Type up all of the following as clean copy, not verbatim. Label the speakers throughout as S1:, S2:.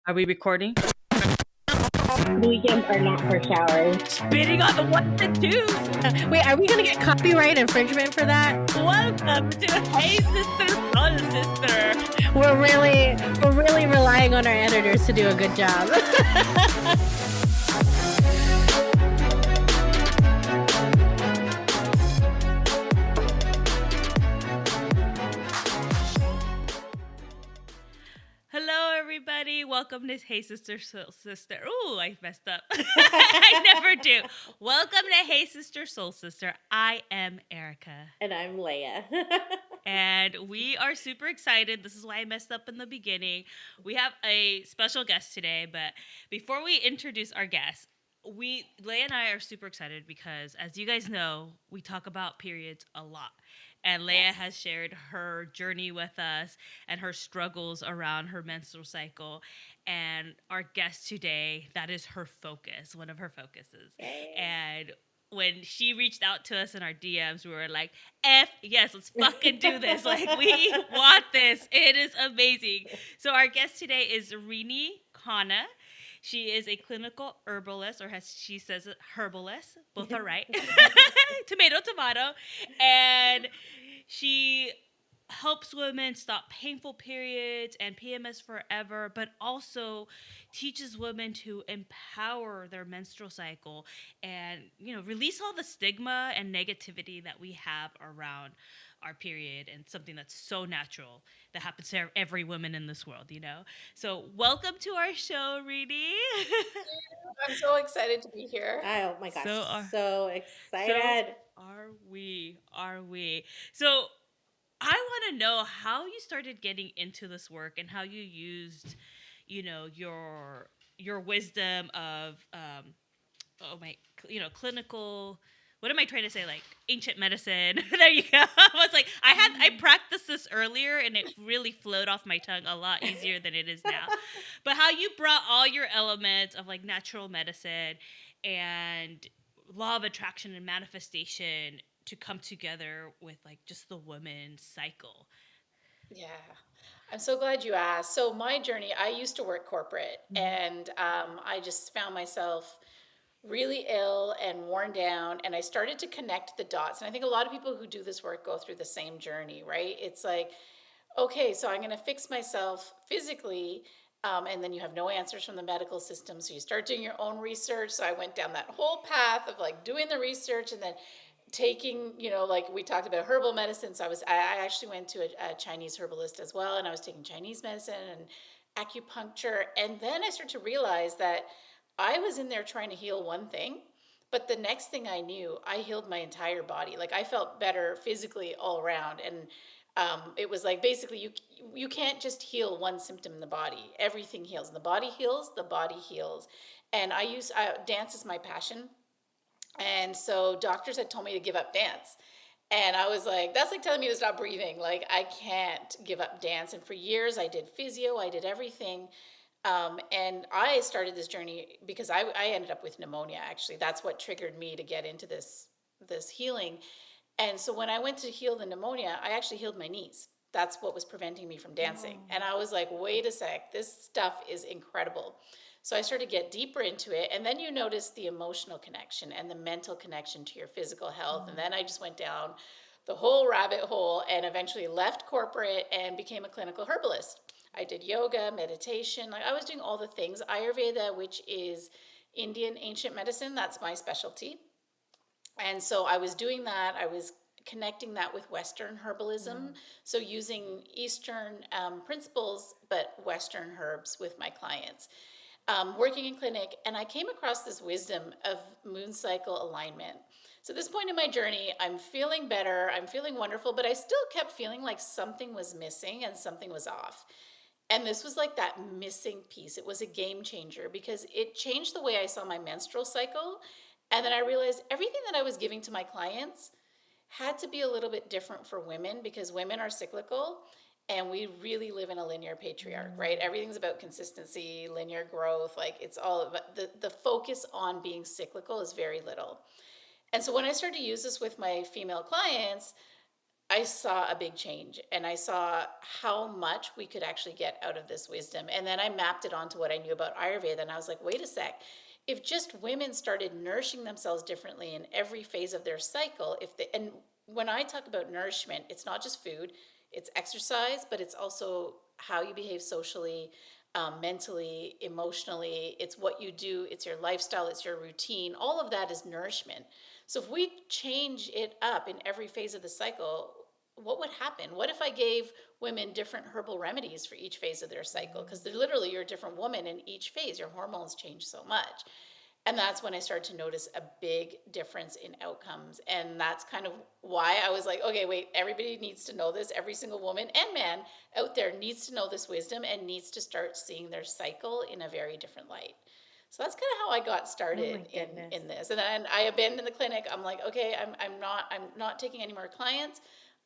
S1: Are we recording?
S2: Weekends are not for showers.
S1: Spitting on the ones and twos.
S3: Wait, are we gonna get copyright infringement for that?
S1: Welcome to Hey Sister, Soul Sister.
S3: We're really relying on our editors to do a good job.
S1: Hello, everybody. Welcome to Hey Sister, Soul Sister. Ooh, I messed up. I never do. Welcome to Hey Sister, Soul Sister. I am Erica.
S2: And I'm Leia.
S1: And we are super excited. This is why I messed up in the beginning. We have a special guest today, but before we introduce our guest, Leia and I are super excited because, as you guys know, we talk about periods a lot. And Leia has shared her journey with us and her struggles around her menstrual cycle. And our guest today, that is her focus, one of her focuses.
S2: Yay.
S1: And when she reached out to us in our DMs, we were like, yes, let's fucking do this. Like, we want this. It is amazing. So our guest today is Reenee Khanna. She is a clinical herbalist, or as she says, herbalist. Both are right. Tomato, tomato. And she helps women stop painful periods and PMS forever, but also teaches women to empower their menstrual cycle and, release all the stigma and negativity that we have around our period and something that's so natural that happens to every woman in this world, So welcome to our show, Reenee.
S4: I'm so excited to be here.
S2: Oh my gosh,
S1: So
S2: excited.
S1: Are we? So I want to know how you started getting into this work and how you used, your wisdom of, clinical. What am I trying to say? Like ancient medicine. There you go. I was like, I practiced this earlier and it really flowed off my tongue a lot easier than it is now. But how you brought all your elements of like natural medicine and law of attraction and manifestation to come together with like just the woman's cycle.
S4: Yeah, I'm so glad you asked. So my journey, I used to work corporate, and I just found myself really ill and worn down, and I started to connect the dots. And I think a lot of people who do this work go through the same journey, right? It's like, okay, so I'm going to fix myself physically. And then you have no answers from the medical system. So you start doing your own research. So I went down that whole path of like doing the research and then taking, like we talked about herbal medicine. So I actually went to a Chinese herbalist as well. And I was taking Chinese medicine and acupuncture. And then I started to realize that I was in there trying to heal one thing. But the next thing I knew, I healed my entire body. Like I felt better physically all around. And it was like basically you can't just heal one symptom in the body. Everything heals. The body heals. The body heals. And dance is my passion. And so doctors had told me to give up dance. And I was like, that's like telling me to stop breathing. Like I can't give up dance. And for years I did physio, I did everything. And I started this journey because I ended up with pneumonia, actually. That's what triggered me to get into this healing. And so when I went to heal the pneumonia, I actually healed my knees. That's what was preventing me from dancing. And I was like, wait a sec, this stuff is incredible. So I started to get deeper into it. And then you notice the emotional connection and the mental connection to your physical health. And then I just went down the whole rabbit hole and eventually left corporate and became a clinical herbalist. I did yoga, meditation. Like I was doing all the things. Ayurveda, which is Indian ancient medicine, that's my specialty. And so I was doing that. I was connecting that with Western herbalism. So using Eastern principles, but Western herbs with my clients. Working in clinic, and I came across this wisdom of moon cycle alignment. So at this point in my journey, I'm feeling better, I'm feeling wonderful, but I still kept feeling like something was missing and something was off. And this was like that missing piece. It was a game changer because it changed the way I saw my menstrual cycle. And then I realized everything that I was giving to my clients had to be a little bit different for women because women are cyclical. And we really live in a linear patriarch, right? Everything's about consistency, linear growth. Like it's all about the focus on being cyclical is very little. And so when I started to use this with my female clients, I saw a big change, and I saw how much we could actually get out of this wisdom. And then I mapped it onto what I knew about Ayurveda, and I was like, wait a sec. If just women started nourishing themselves differently in every phase of their cycle, and when I talk about nourishment, it's not just food, it's exercise, but it's also how you behave socially, mentally, emotionally. It's what you do, it's your lifestyle, it's your routine. All of that is nourishment. So if we change it up in every phase of the cycle, what would happen? What if I gave women different herbal remedies for each phase of their cycle? Because literally you're a different woman in each phase. Your hormones change so much. And that's when I started to notice a big difference in outcomes. And that's kind of why I was like, okay, wait, everybody needs to know this. Every single woman and man out there needs to know this wisdom and needs to start seeing their cycle in a very different light. So that's kind of how I got started in this. And then I abandoned the clinic. I'm like, okay, I'm not taking any more clients.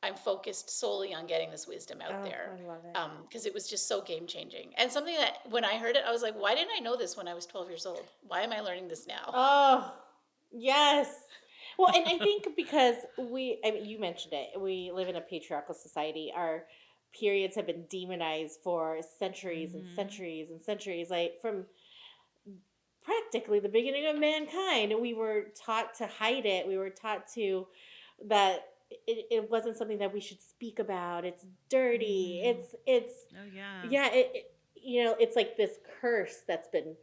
S4: I'm focused solely on getting this wisdom out there.
S2: I love it.
S4: Because it was just so game changing. And something that when I heard it, I was like, why didn't I know this when I was 12 years old? Why am I learning this now?
S2: Oh, yes. Well, and I think because I mean, you mentioned it, we live in a patriarchal society. Our periods have been demonized for centuries and centuries and centuries, like from practically the beginning of mankind. We were taught to hide it. We were taught to that it wasn't something that we should speak about. It's dirty. It's
S1: Oh yeah.
S2: yeah. It's like this curse that's been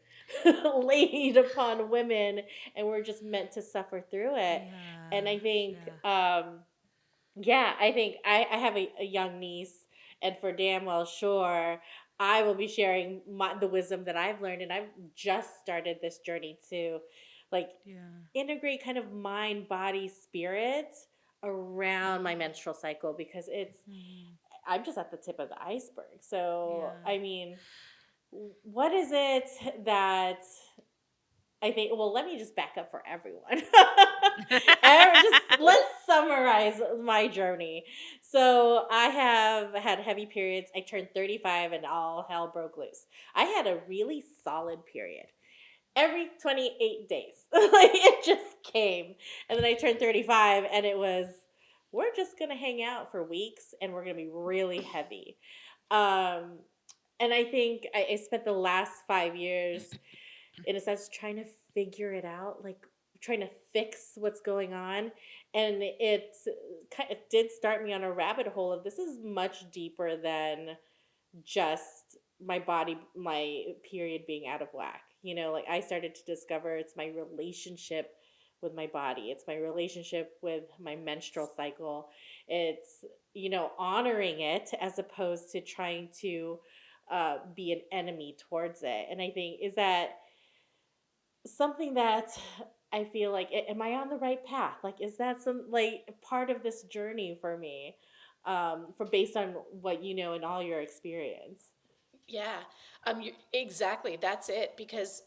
S2: laid upon women, and we're just meant to suffer through it. And I think, I think I have a young niece, and for damn well sure, I will be sharing the wisdom that I've learned, and I've just started this journey to, like,
S1: Yeah.
S2: integrate kind of mind, body, spirit around my menstrual cycle, because I'm just at the tip of the iceberg. So,
S1: Yeah.
S2: I mean, what is it that I think? Well, let me just back up for everyone. Let's summarize my journey. So I have had heavy periods. I turned 35 and all hell broke loose. I had a really solid period every 28 days. Like, it just came. And then I turned 35 and it was, we're just going to hang out for weeks and we're going to be really heavy. Um, and I think I spent the last 5 years, in a sense, trying to figure it out, like trying to fix what's going on. And it kind of did start me on a rabbit hole of, this is much deeper than just my body, my period being out of whack. Like, I started to discover it's my relationship with my body. It's my relationship with my menstrual cycle. It's, honoring it as opposed to trying to be an enemy towards it. And I think, is that something that I feel like, am I on the right path? Like, is that some, like, part of this journey for me, for based on what you know and all your experience?
S4: Yeah, exactly. That's it. Because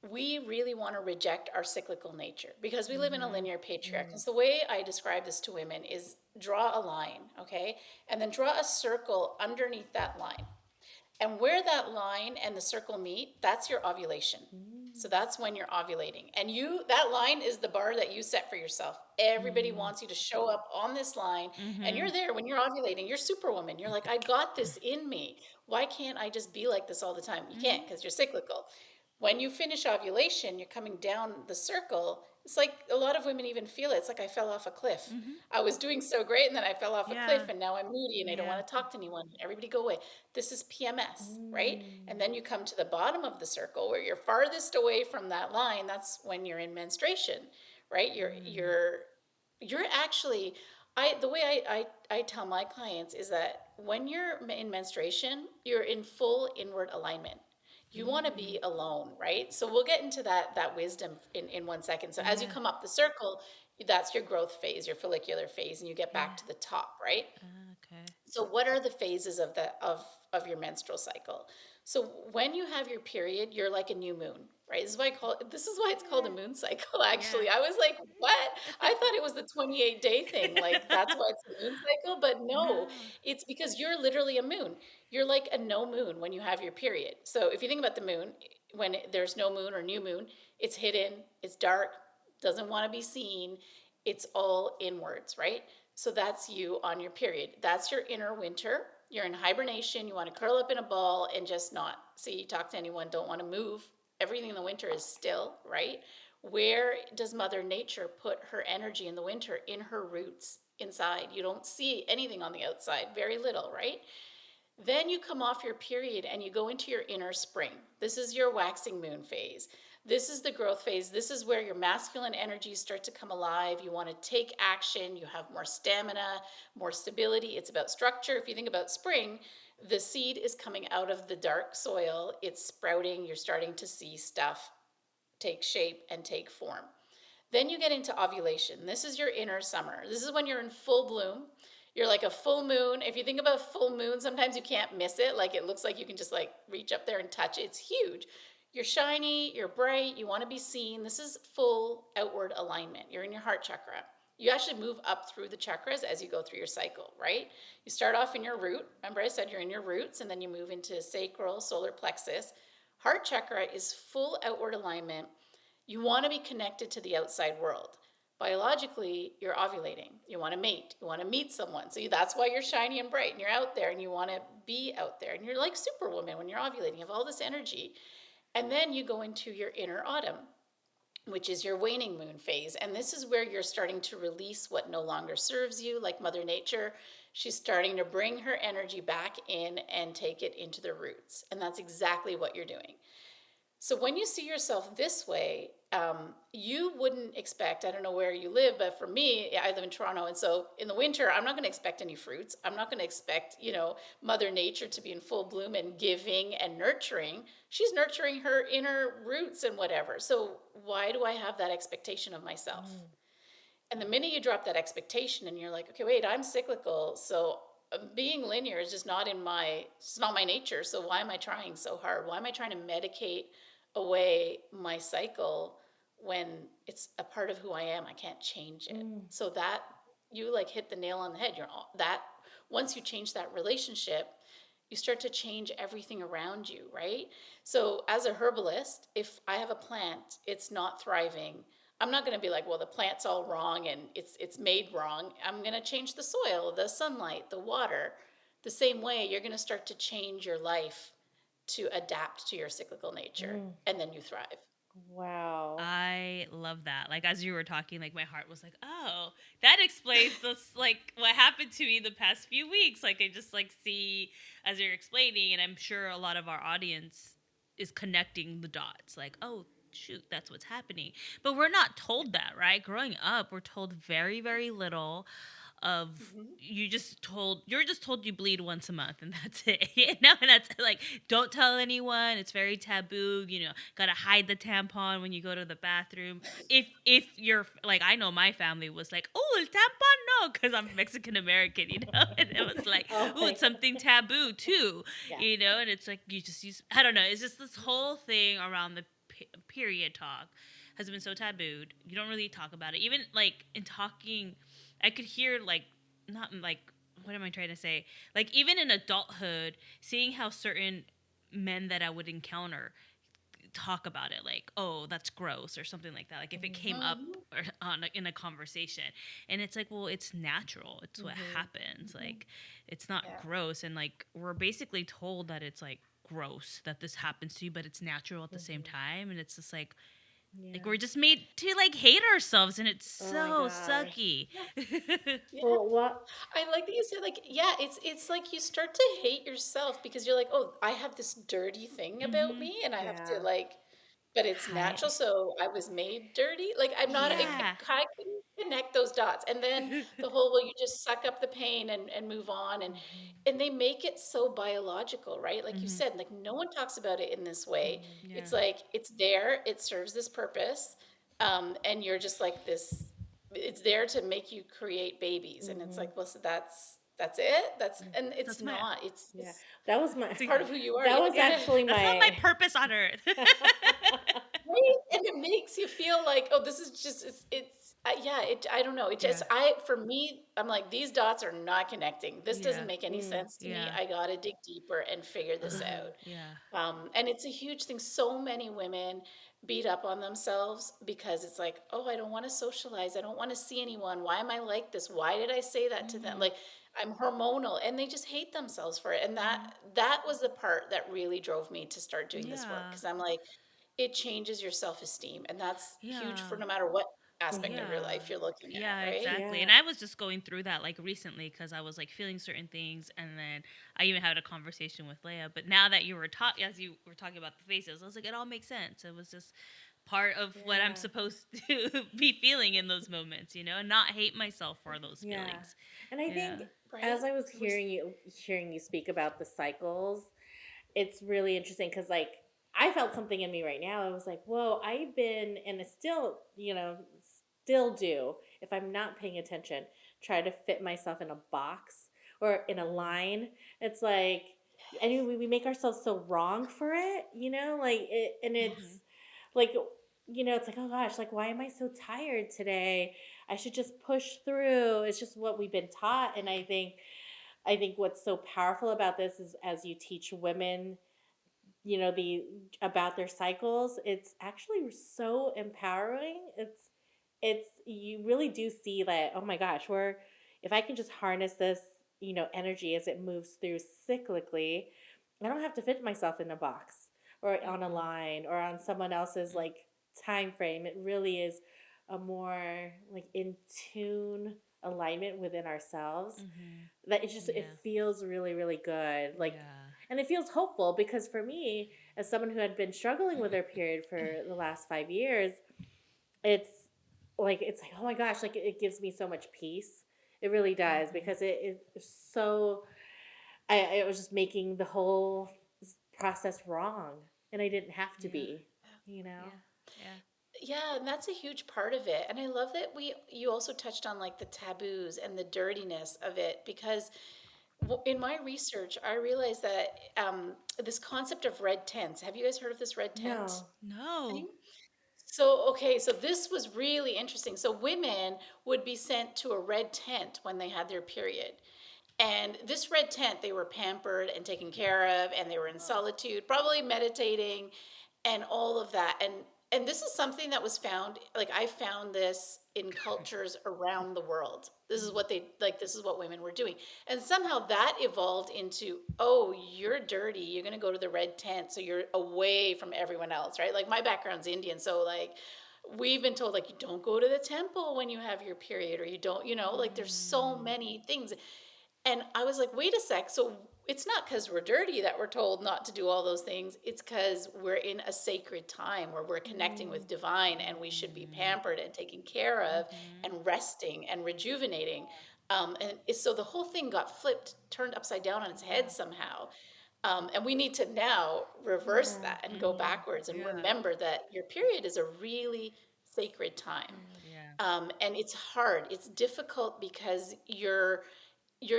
S4: we really want to reject our cyclical nature because we live in a linear patriarchy. And so the way I describe this to women is draw a line, okay? And then draw a circle underneath that line. And where that line and the circle meet, that's your ovulation. So that's when you're ovulating. And that line is the bar that you set for yourself. Everybody wants you to show up on this line, and you're there when you're ovulating. You're superwoman. You're like, I got this in me. Why can't I just be like this all the time? You can't, because you're cyclical. When you finish ovulation, you're coming down the circle. It's like a lot of women even feel it. It's like, I fell off a cliff. I was doing so great, and then I fell off a cliff, and now I'm moody and I don't want to talk to anyone. Everybody go away. This is PMS, right? And then you come to the bottom of the circle where you're farthest away from that line. That's when you're in menstruation, right? You're actually, the way I tell my clients is that when you're in menstruation, you're in full inward alignment. You want to be alone, right? So we'll get into that wisdom in 1 second. So as you come up the circle, that's your growth phase, your follicular phase, and you get back to the top, right?
S1: Okay.
S4: So what are the phases of your menstrual cycle? So when you have your period, you're like a new moon, right? This is why it's called a moon cycle, actually. I was like, what? I thought it was the 28-day thing. Like, that's why it's the moon cycle, but no,
S1: No.
S4: it's because you're literally a moon. You're like a no moon when you have your period. So if you think about the moon, when there's no moon or new moon, it's hidden, it's dark, doesn't want to be seen. It's all inwards, right? So that's you on your period. That's your inner winter. You're in hibernation. You want to curl up in a ball and just not see, talk to anyone, don't want to move. Everything in the winter is still, right? Where does Mother Nature put her energy in the winter? In her roots inside. You don't see anything on the outside, very little, right? Then you come off your period and you go into your inner spring. This is your waxing moon phase. This is the growth phase. This is where your masculine energies start to come alive. You want to take action. You have more stamina, more stability. It's about structure. If you think about spring, the seed is coming out of the dark soil. It's sprouting. You're starting to see stuff take shape and take form. Then you get into ovulation. This is your inner summer. This is when you're in full bloom. You're like a full moon. If you think about full moon, sometimes you can't miss it. Like it looks like you can just like reach up there and touch it. It's huge. You're shiny, you're bright, you want to be seen. This is full outward alignment. You're in your heart chakra. You actually move up through the chakras as you go through your cycle, right? You start off in your root. Remember I said you're in your roots, and then you move into sacral, solar plexus. Heart chakra is full outward alignment. You want to be connected to the outside world. Biologically, you're ovulating. You want to mate. You want to meet someone. So that's why you're shiny and bright and you're out there and you want to be out there. And you're like Superwoman when you're ovulating. You have all this energy. And then you go into your inner autumn, which is your waning moon phase. And this is where you're starting to release what no longer serves you, like Mother Nature. She's starting to bring her energy back in and take it into the roots. And that's exactly what you're doing. So when you see yourself this way, you wouldn't expect, I don't know where you live, but for me, I live in Toronto. And so in the winter, I'm not going to expect any fruits. I'm not going to expect, Mother Nature to be in full bloom and giving and nurturing. She's nurturing her inner roots and whatever. So why do I have that expectation of myself? And the minute you drop that expectation and you're like, okay, wait, I'm cyclical. So being linear is just it's not my nature. So why am I trying so hard? Why am I trying to medicate away my cycle when it's a part of who I am? I can't change it. So that you like hit the nail on the head. Once you change that relationship, you start to change everything around you, right? So as a herbalist, if I have a plant, it's not thriving, I'm not going to be like, well, the plant's all wrong and it's made wrong. I'm going to change the soil, the sunlight, the water. The same way, you're going to start to change your life to adapt to your cyclical nature, and then you thrive.
S2: Wow.
S1: I love that. Like as you were talking, like my heart was like, oh, that explains this, like what happened to me the past few weeks. Like I just like see as you're explaining, and I'm sure a lot of our audience is connecting the dots. Like, oh, shoot, that's what's happening. But we're not told that, right? Growing up, we're told very, very little of you're just told you bleed once a month and that's it. And that's like, don't tell anyone. It's very taboo. Gotta hide the tampon when you go to the bathroom. If you're like, I know my family was like, oh, el tampon, no, because I'm Mexican American, and it was like, oh, it's something taboo too,
S2: Yeah.
S1: and it's like you just use. I don't know. It's just this whole thing around the period talk has been so tabooed. You don't really talk about it. Even like in talking, I could hear like, not like, what am I trying to say? Like even in adulthood, seeing how certain men that I would encounter talk about it, like, oh, that's gross or something like that. Like if it came up in a conversation, and it's like, well, it's natural. It's what happens. Like it's not gross, and like we're basically told that it's like gross that this happens to you, but it's natural at the same time, and it's just like we're just made to like hate ourselves, and it's so sucky.
S4: Yeah.
S2: Well, what?
S4: I like that you said like, yeah, it's like you start to hate yourself because you're like, oh, I have this dirty thing about me and I have to
S2: Yeah.
S4: like, but it's natural.
S1: Hi.
S4: So I was made dirty. Like I'm not,
S1: Yeah.
S4: I can connect those dots. And then the whole, well, you just suck up the pain and move on. And they make it so biological, right? Like you said, like no one talks about it in this way.
S1: Yeah.
S4: It's like, it's there, it serves this purpose. And you're just like this, it's there to make you create babies. And it's like, well, so that's it. And it's
S1: That's my
S4: not, it's,
S2: Yeah.
S4: it's
S2: That was my.
S4: part of who you are.
S2: That was
S4: Yeah.
S2: actually
S1: that's not my
S2: my.
S1: purpose on earth.
S4: Right? and it makes you feel like, oh, this is just it's yeah, it I don't know. It just
S1: Yeah.
S4: I for me, I'm like these dots are not connecting. This doesn't
S1: Yeah.
S4: make any
S2: Mm.
S4: sense to me.
S1: Yeah.
S4: I got to dig deeper and figure this
S2: Mhm.
S4: out.
S1: Yeah.
S4: And it's a huge thing. So many women beat up on themselves because it's like, oh, I don't want to socialize. I don't want to see anyone. Why am I like this? Why did I say that to them?
S1: Mhm.
S4: Like I'm hormonal, and they just hate themselves for it. And
S1: Mhm.
S4: that was the part that really drove me to start doing this work,
S1: Yeah.
S4: because I'm like, it changes your self-esteem, and that's huge
S1: Yeah.
S4: for no matter what aspect of
S2: Mhm.
S4: your
S1: Yeah.
S4: life you're looking at,
S1: Yeah,
S4: right?
S1: exactly.
S2: Yeah.
S1: And I was just going through that like recently because I was like feeling certain things, and then I even had a conversation with Leia. But now that you were as you were talking about the faces, I was like, it all makes sense. It was just part of what I'm
S2: Yeah.
S1: supposed to be feeling in those moments, and not hate myself for those
S2: Yeah.
S1: feelings.
S2: And I think
S1: Yeah.
S2: as
S4: Right?
S2: I was
S4: It was
S2: hearing you speak about the cycles, it's really interesting because like I felt something in me right now. I was like, whoa, I've been and I still, still do if I'm not paying attention, try to fit myself in a box or in a
S1: Mm.
S2: line. It's like anyway, we make ourselves so wrong for it, like it and
S1: Mhm.
S2: it's like it's like, oh gosh, like why am I so tired today? I should just push through. It's just what we've been taught. And I think what's so powerful about this is as you teach women, the about their cycles, it's actually so empowering. It's you really do see that, oh my gosh, if I can just harness this, energy as it moves through cyclically, I don't have to fit myself in a box or on a
S1: Mhm.
S2: line or on someone else's like time frame. It really is a more like in tune alignment within ourselves
S1: Mhm.
S2: that it
S1: Yeah.
S2: feels really, really good. Like,
S1: Yeah.
S2: and it feels hopeful because for me, as someone who had been struggling with their period for the last 5 years, it's it's like, oh my gosh, like it gives me so much peace. It really does
S1: Mhm.
S2: because it's so I was just making the whole process wrong, and I didn't have to
S1: Yeah.
S2: be, you know.
S1: Yeah. Yeah.
S4: Yeah, and that's a huge part of it. And I love that we you also touched on like the taboos and the dirtiness of it, because in my research I realized that this concept of red tents. Have you guys heard of this red tent
S2: No.
S1: No.
S4: thing? So, okay, so this was really interesting. So, women would be sent to a red tent when they had their period. And this red tent, they were pampered and taken care of, and they were in solitude, probably meditating and all of that. And this is something that was found, like I found this in cultures around the world. This is
S1: Mm.
S4: what they like, this is what women were doing. And somehow that evolved into, oh, you're dirty, you're going to go to the red tent, so you're away from everyone else, right? Like my background's Indian, so like we've been told like you don't go to the temple when you have your period, or you don't, like there's so
S1: Mm.
S4: many things. And I was like, wait a sec. So it's not because we're dirty that we're told not to do all those things. It's because we're in a sacred time where we're connecting
S2: Mm,
S4: with divine, and we should be
S1: Mm.
S4: pampered and taken care of
S1: Mhm.
S4: and resting and rejuvenating. So the whole thing got flipped, turned upside down on its head
S2: yeah.
S4: somehow. And we need to now reverse
S2: Yeah.
S4: that and go
S1: Mhm.
S4: backwards and
S1: Yeah.
S4: remember that your period is a really sacred time.
S2: Mm,
S1: Yeah.
S4: And it's hard, it's difficult because you're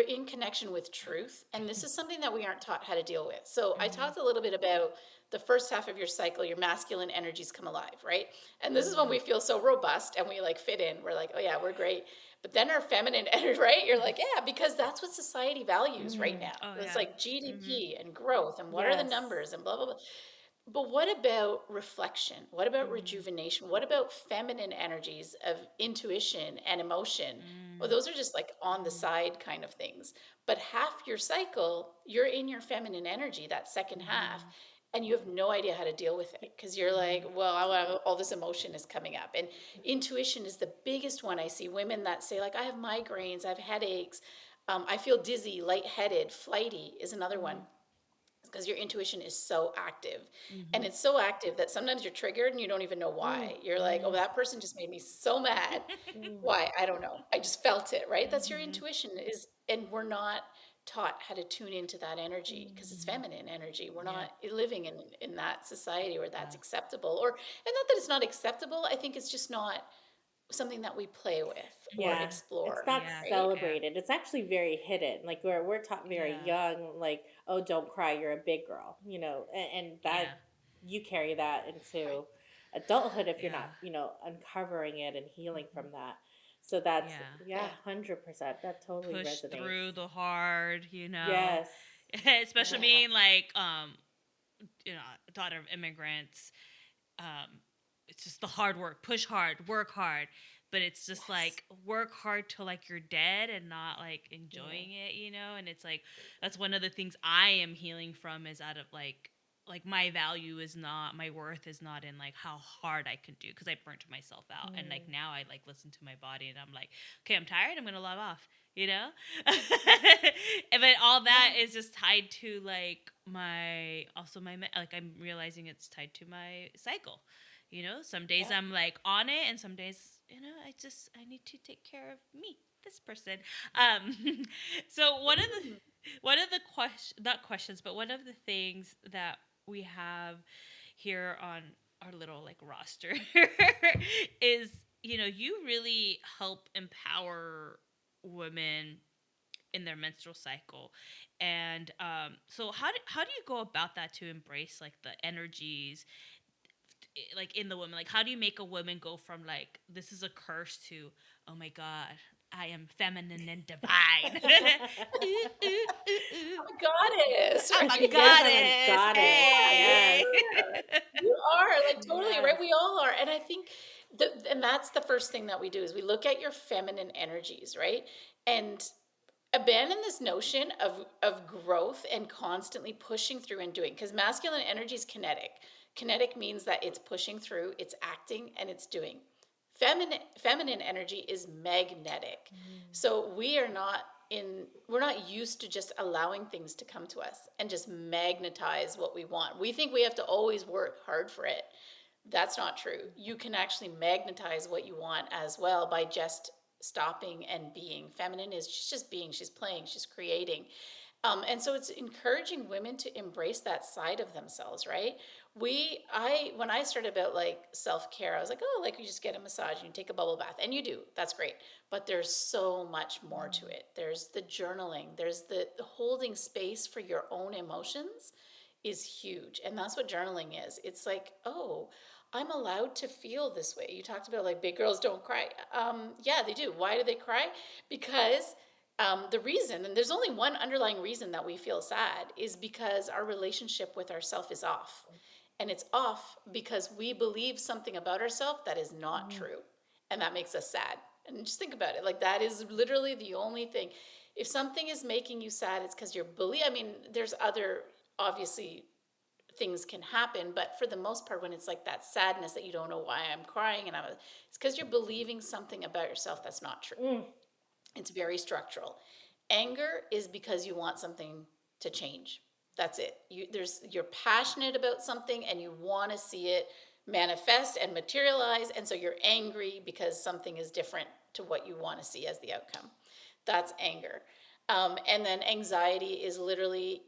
S4: in connection with truth, and this is something that we aren't taught how to deal with. So I
S1: Mhm.
S4: talked a little bit about the first half of your cycle, your masculine energies come alive, right? And this is when
S1: Mhm.
S4: we feel so robust and we like fit in, we're like, oh yeah, we're great. But then our feminine energy, right, you're like, yeah, because that's what society values right
S2: mm,
S4: now.
S1: Oh
S4: It's
S1: yeah.
S4: like
S1: Mhm.
S4: GDP and growth and what are the
S2: yes.
S4: numbers and blah blah blah. But what about reflection? What about
S2: Mm,
S4: rejuvenation? What about feminine energies of intuition and emotion? Well,
S1: Mm.
S4: those are just like on the side kind of things. But half your cycle, you're in your feminine energy, that second half,
S1: Mhm.
S4: and you have no idea how to deal with it because you're like,
S1: Mhm.
S4: well, all this emotion is coming up. And intuition is the biggest one. I see women that say, like, I have migraines, I have headaches, I feel dizzy, lightheaded, flighty is another one,
S2: mm,
S4: because your intuition is so active, and
S1: Mhm.
S4: it's so active that sometimes you're triggered and you don't even know
S2: mm,
S4: why. You're like, oh,
S1: Mhm.
S4: that person just made me so mad.
S2: mm,
S4: Why? I don't know, I just felt it, right? That's your
S1: Mhm.
S4: intuition. Is And we're not taught how to tune into that energy because it's
S2: mm,
S1: Mhm.
S4: feminine energy. We're
S1: Yeah.
S4: not living in that society where that's
S1: Yeah.
S4: acceptable, or, and not that it's not acceptable, I think it's just not something that we play with or
S2: yeah.
S1: Mhm.
S2: It's
S4: explore,
S2: not
S1: Yeah.
S4: right?
S1: Yeah.
S2: celebrated. It's actually very hidden. Like we're taught very
S1: Yeah.
S2: young, like, oh, don't cry, you're a big girl, and that
S1: Yeah.
S2: you carry that into
S4: Right.
S2: adulthood if you're not,
S1: Yeah.
S2: uncovering it and healing from
S1: Hmm.
S2: that. So that's,
S1: Yeah.
S2: yeah,
S4: Yeah.
S2: 100%. That totally
S1: Push
S2: resonates.
S1: through the hard,
S2: Yes.
S1: especially
S4: Yeah.
S1: being like daughter of immigrants. um it's just the hard work, push hard, work hard, but it's just
S2: Yes.
S1: like work hard till like you're dead and not like
S2: Yeah.
S1: enjoying it, and it's like that's one of the things I am healing from, is out of like my value is not, my worth is not in like how hard I can do, because I burnt myself out, and like
S2: Mm.
S1: now I like listen to my body and I'm like, okay, I'm tired, I'm gonna log off, but all that
S4: Yeah.
S1: is just tied to like like I'm realizing it's tied to my cycle. Some days
S4: Yeah.
S1: I'm like on it, and some days, I need to take care of me, this person. Um, so
S4: Mm.
S1: one of the not questions, but one of the things that we have here on our little like roster is, you really help empower women in their menstrual cycle. And so how do you go about that, to embrace like the energies like in the woman? Like, how do you make a woman go from like, this is a curse, to, oh my god, I am feminine and divine? Ooh, ooh, ooh, ooh.
S4: I'm a goddess,
S1: I'm a
S4: right?
S2: Yes, I'm a
S1: goddess.
S2: goddess.
S1: Hey.
S2: Yes.
S4: Yeah. You are like totally
S2: Yes.
S4: right. We all are. And I think and that's the first thing that we do is we look at your feminine energies, right? And abandon this notion of growth and constantly pushing through and doing, because masculine energy is kinetic means that it's pushing through, it's acting, and it's doing. Feminine energy is magnetic.
S2: Mm.
S4: So we're not used to just allowing things to come to us and just magnetize what we want. We think we have to always work hard for it. That's not true. You can actually magnetize what you want as well by just stopping and being. Feminine is she's just being, she's playing, she's creating. And so it's encouraging women to embrace that side of themselves, right? When I started about like self care, I was like, oh, like you just get a massage and you take a bubble bath, and you do. That's great, but there's so much more to it. There's the journaling. There's the holding space for your own emotions is huge, and that's what journaling is. It's like, oh, I'm allowed to feel this way. You talked about like big girls don't cry. Yeah, they do. Why do they cry? Because the reason, and there's only one underlying reason that we feel sad, is because our relationship with ourself is off. And it's off because we believe something about ourselves that is not
S2: Mm.
S4: true. And that makes us sad. And just think about it. Like, that is literally the only thing. If something is making you sad, it's because you're believe. I mean, there's other, obviously, things can happen, but for the most part, when it's like that sadness that you don't know why I'm crying, it's because you're believing something about yourself that's not true.
S2: Mm.
S4: It's very structural. Anger is because you want something to change. That's it. You're passionate about something and you want to see it manifest and materialize, and so you're angry because something is different to what you want to see as the outcome. That's anger. And then anxiety is literally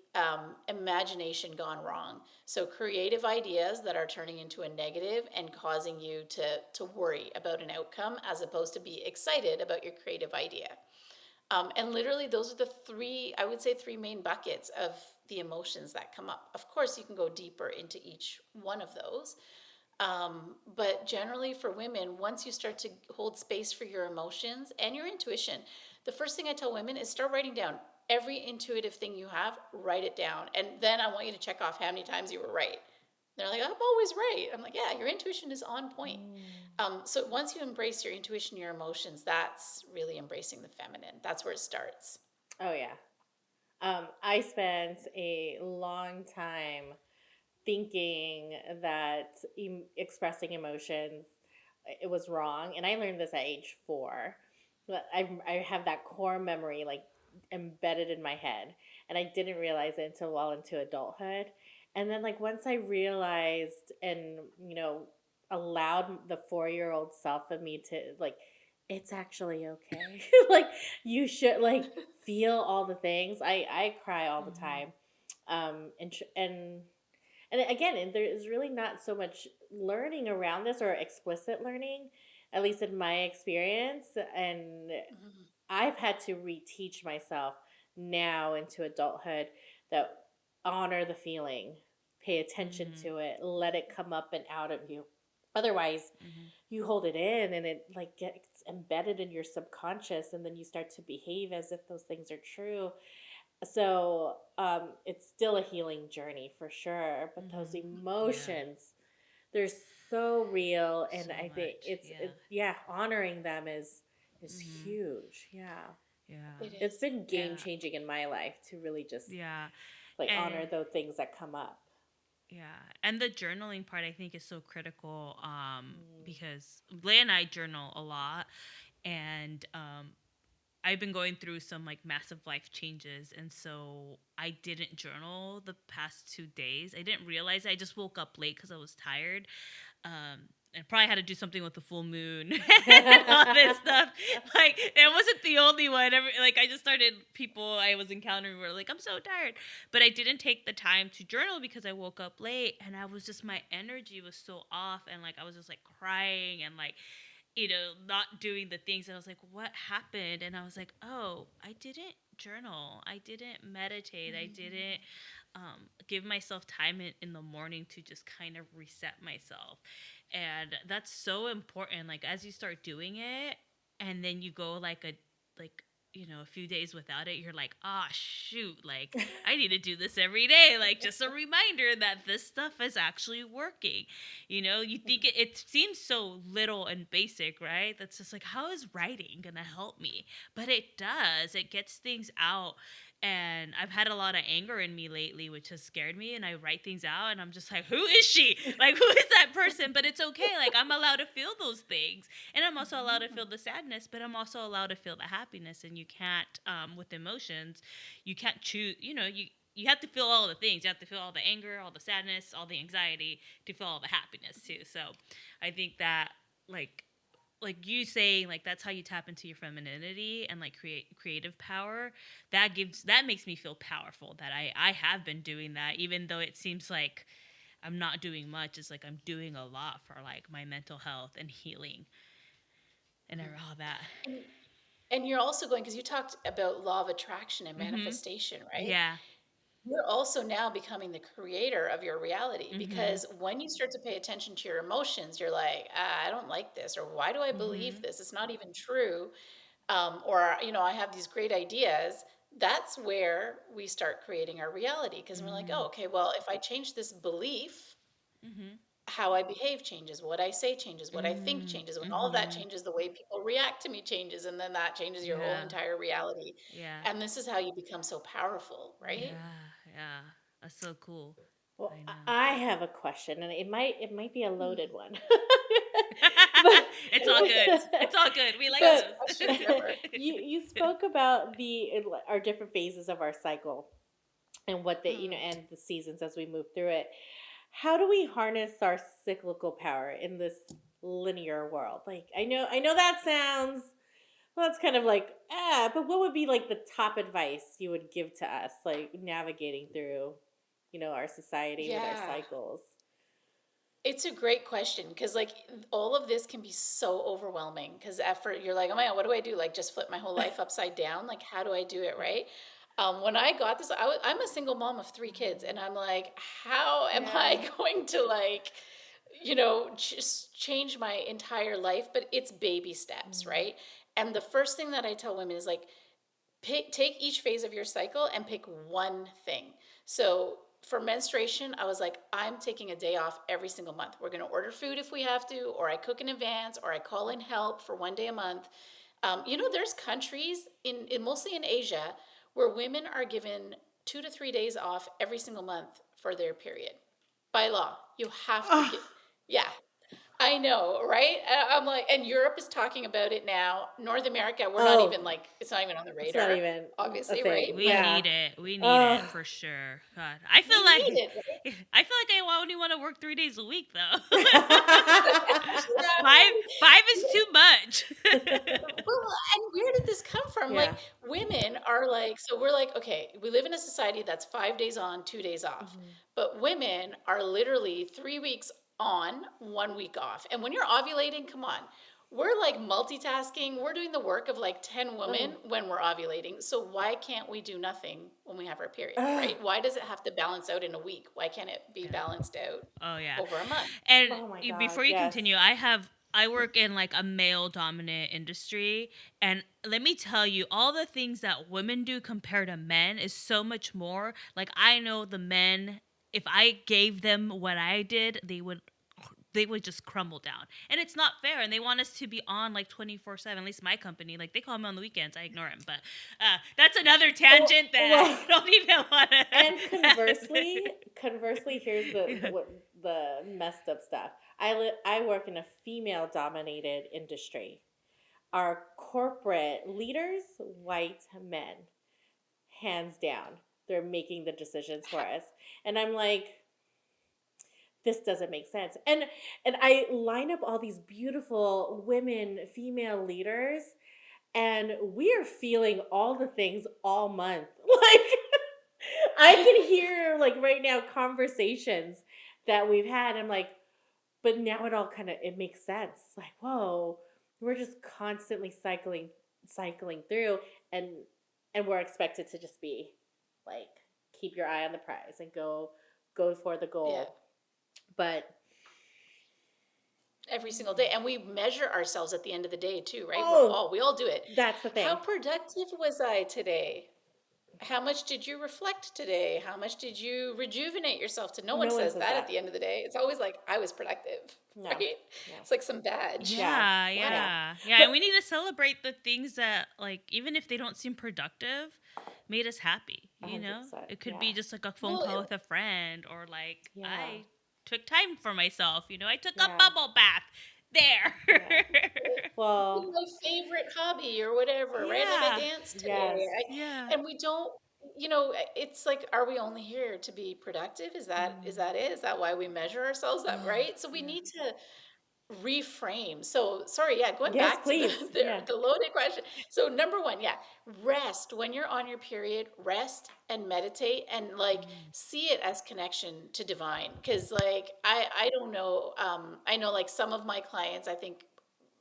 S4: imagination gone wrong. So creative ideas that are turning into a negative and causing you to worry about an outcome as opposed to be excited about your creative idea. And literally, those are the three, I would say, three main buckets of the emotions that come up. Of course, you can go deeper into each one of those. But generally, for women, once you start to hold space for your emotions and your intuition, the first thing I tell women is start writing down every intuitive thing you have, write it down. And then I want you to check off how many times you were right. They're like, I'm always right. I'm like, yeah, your intuition is on point.
S2: Mm.
S4: So once you embrace your intuition, your emotions, that's really embracing the feminine. That's where it starts.
S2: Oh yeah. I spent a long time thinking that expressing emotions, it was wrong, and I learned this at age 4. But I have that core memory like embedded in my head, and I didn't realize it until well into adulthood. And then like once I realized and allowed the 4-year-old self of me to like, it's actually okay. Like you should like feel all the things. I cry all the
S4: Mm-hmm.
S2: time. And again, there is really not so much learning around this or explicit learning, at least in my experience. And
S4: Mm-hmm.
S2: I've had to reteach myself now into adulthood that honor the feeling, pay attention
S1: Mm-hmm.
S2: to it, let it come up and out of you. Otherwise,
S1: Mhm.
S2: you hold it in and it like gets embedded in your subconscious, and then you start to behave as if those things are true. So it's still a healing journey for sure, but those
S1: Mhm. Yeah.
S2: emotions, they're so real, and
S1: So
S2: I think
S1: much. Yeah.
S2: it's yeah, honoring them is
S1: Mhm.
S2: huge. Yeah,
S1: Yeah.
S4: It
S2: it's
S4: is.
S2: been game
S1: Yeah.
S2: changing in my life to really just
S1: Yeah.
S2: like honor
S1: And
S2: those things that come up.
S1: yeah. And the journaling part I think is so critical
S2: Mm.
S1: because Blay and I journal a lot, and I've been going through some like massive life changes, and so I didn't journal the past 2 days. I didn't realize it. I just woke up late because I was tired, and probably had to do something with the full moon and all this stuff. Like it wasn't the only one. Like I just started people I was encountering were like, I'm so tired, but I didn't take the time to journal because I woke up late, and I was just my energy was so off, and like I was just like crying and like not doing the things. And I was like, what happened? And I was like, oh, I didn't journal. I didn't meditate. I didn't give myself time in the morning to just kind of reset myself. And that's so important. Like, as you start doing it, and then you go like, a few days without it, you're like, ah, shoot, like, I need to do this every day. Like, just a reminder that this stuff is actually working. You think it seems so little and basic, right? That's just like, how is writing gonna help me? But it does. It gets things out. And I've had a lot of anger in me lately, which has scared me. And I write things out, and I'm just like, who is she? Like, who is that person? But it's okay. Like, I'm allowed to feel those things. And I'm also allowed to feel the sadness, but I'm also allowed to feel the happiness. And you can't, with emotions, you can't choose, you have to feel all the things. You have to feel all the anger, all the sadness, all the anxiety to feel all the happiness too. So I think that like you saying like that's how you tap into your femininity and like creative power, that makes me feel powerful that I have been doing that, even though it seems like I'm not doing much. It's like I'm doing a lot for like my mental health and healing and all that.
S4: And, and you're also going, because you talked about law of attraction and
S1: Mhm.
S4: manifestation, right?
S1: Yeah.
S4: You're also now becoming the creator of your reality,
S1: Mhm.
S4: because when you start to pay attention to your emotions, you're like, I don't like this, or why do I believe
S1: Mhm.
S4: this? It's not even true. Or, I have these great ideas. That's where we start creating our reality, because we're like, oh,
S1: Mhm.
S4: okay, well, if I change this belief,
S1: Mhm.
S4: how I behave changes, what I say changes, what I think
S1: Mhm.
S4: changes. When all of that
S1: Mhm.
S4: changes, the way people react to me changes, and then that changes your whole
S1: Yeah.
S4: entire reality.
S1: Yeah.
S4: And this is how you become so powerful, right?
S1: Yeah. Yeah. That's so cool.
S2: Well,
S1: I know.
S2: I have a question, and it might be a loaded
S4: Hmm.
S2: one, but
S1: It's all good. It's all good. We like
S4: Best
S2: but
S1: those.
S4: questions ever.
S2: you spoke about our different phases of our cycle and what the
S4: Mm.
S2: and the seasons as we move through it. How do we harness our cyclical power in this linear world? Like I know that sounds, well, that's kind of like but what would be like the top advice you would give to us, like navigating through, our society with our
S4: Yeah.
S2: cycles?
S4: It's a great question, because like all of this can be so overwhelming, because effort, you're like, oh my God, what do I do? Like just flip my whole life upside down? Like, how do I do it?
S2: Yeah.
S4: Right. When I got this, I'm a single mom of three kids, and I'm like, how am
S2: Yeah.
S4: I going to like, just change my entire life? But it's baby steps,
S2: Mm.
S4: right? And the first thing that I tell women is like, take each phase of your cycle and pick one thing. So for menstruation, I was like, I'm taking a day off every single month. We're going to order food if we have to, or I cook in advance, or I call in help for one day a month. There's countries in mostly in Asia where women are given 2 to 3 days off every single month for their period by law. You have to get,
S2: Oh,
S4: yeah. I know, right? I'm like, and Europe is talking about it now. North America, we're not
S2: oh,
S4: even like, it's not even on the
S2: it's not
S4: radar,
S2: even a
S4: obviously, right?
S2: thing.
S1: We
S4: But
S2: Yeah.
S1: need it. We need it
S2: Oh,
S1: for sure. God, I feel
S4: we need
S1: like
S4: it, right?
S1: I only want to work 3 days a week though. five
S4: Exactly.
S1: five is too much.
S4: Well, and where did this come from? Like,
S2: yeah.
S4: women are like, so we're like, okay, we live in a society that's 5 days on, 2 days off.
S2: Mhm.
S4: But women are literally 3 weeks on, 1 week off. And when you're ovulating, come on. we're like multitasking. We're doing the work of like 10 women
S2: Oh.
S4: when we're ovulating. So why can't we do nothing when we have our period,
S2: Ugh.
S4: right? Why does it have to balance out in a week? Why can't it be
S1: Yeah.
S4: balanced out
S1: Oh yeah.
S4: over a month?
S1: And
S2: Oh my God.
S1: before you
S2: Yes.
S1: continue, I work in like a male dominant industry, and let me tell you, all the things that women do compared to men is so much more. Like I know the men, if I gave them what I did, they would just crumble down. And it's not fair, and they want us to be on like 24/7. At least my company, like they call me on the weekends, I ignore them. But that's another
S2: Oh,
S1: tangent that
S2: well,
S1: I don't even want
S2: and
S1: to.
S2: conversely, here's
S1: Yeah.
S2: the messed up stuff. I work in a female dominated industry. Our corporate leaders, white men, hands down. They're making the decisions for us. And I'm like, this doesn't make sense. And I line up all these beautiful women, female leaders, and we are feeling all the things all month. Like I can hear like right now conversations that we've had. I'm like, but now it all kind of it makes sense. Like, whoa, we're just constantly cycling through, and we're expected to just be like keep your eye on the prize and go for the
S4: Yeah.
S2: goal. But
S4: Every single day. And we measure ourselves at the end of the day too, right?
S2: oh,
S4: We all do it.
S2: that's the
S4: How
S2: thing.
S4: productive was I today? How much did you reflect today? How much did you rejuvenate yourself to? No one
S2: No one
S4: says
S2: says
S4: that at
S2: that.
S4: the end of the day. It's always like, I was productive,
S2: No,
S4: right?
S2: no.
S4: It's like some badge.
S2: Yeah,
S1: Yeah,
S2: yeah.
S1: yeah. And
S2: But
S1: we need to celebrate the things that, like, even if they don't seem productive, made us happy,
S2: a
S1: you
S2: hundred
S1: know?
S2: percent.
S1: It could
S2: Yeah,
S1: be just like a phone call
S4: Well,
S1: with a friend, or like
S2: yeah,
S1: I took time for myself, I took a
S2: yeah,
S1: bubble bath.
S2: yeah.
S1: There.
S2: Well,
S4: my favorite hobby or whatever, right? Like I
S1: Yeah.
S4: danced
S2: yes.
S4: today.
S1: Yeah.
S4: And we don't, it's like, are we only here to be productive? Is
S2: Mm,
S4: that it? Is that why we measure ourselves up,
S1: Oh,
S4: right? So we
S1: yeah.
S4: need to reframe. So sorry, yeah, going
S2: yes,
S4: back to the,
S2: please.
S4: the
S2: Yeah.
S4: the loaded question. So number one, yeah, rest. When you're on your period, rest and meditate and like
S1: Mm.
S4: see it as connection to divine. Cause like I don't know, I know like some of my clients, I think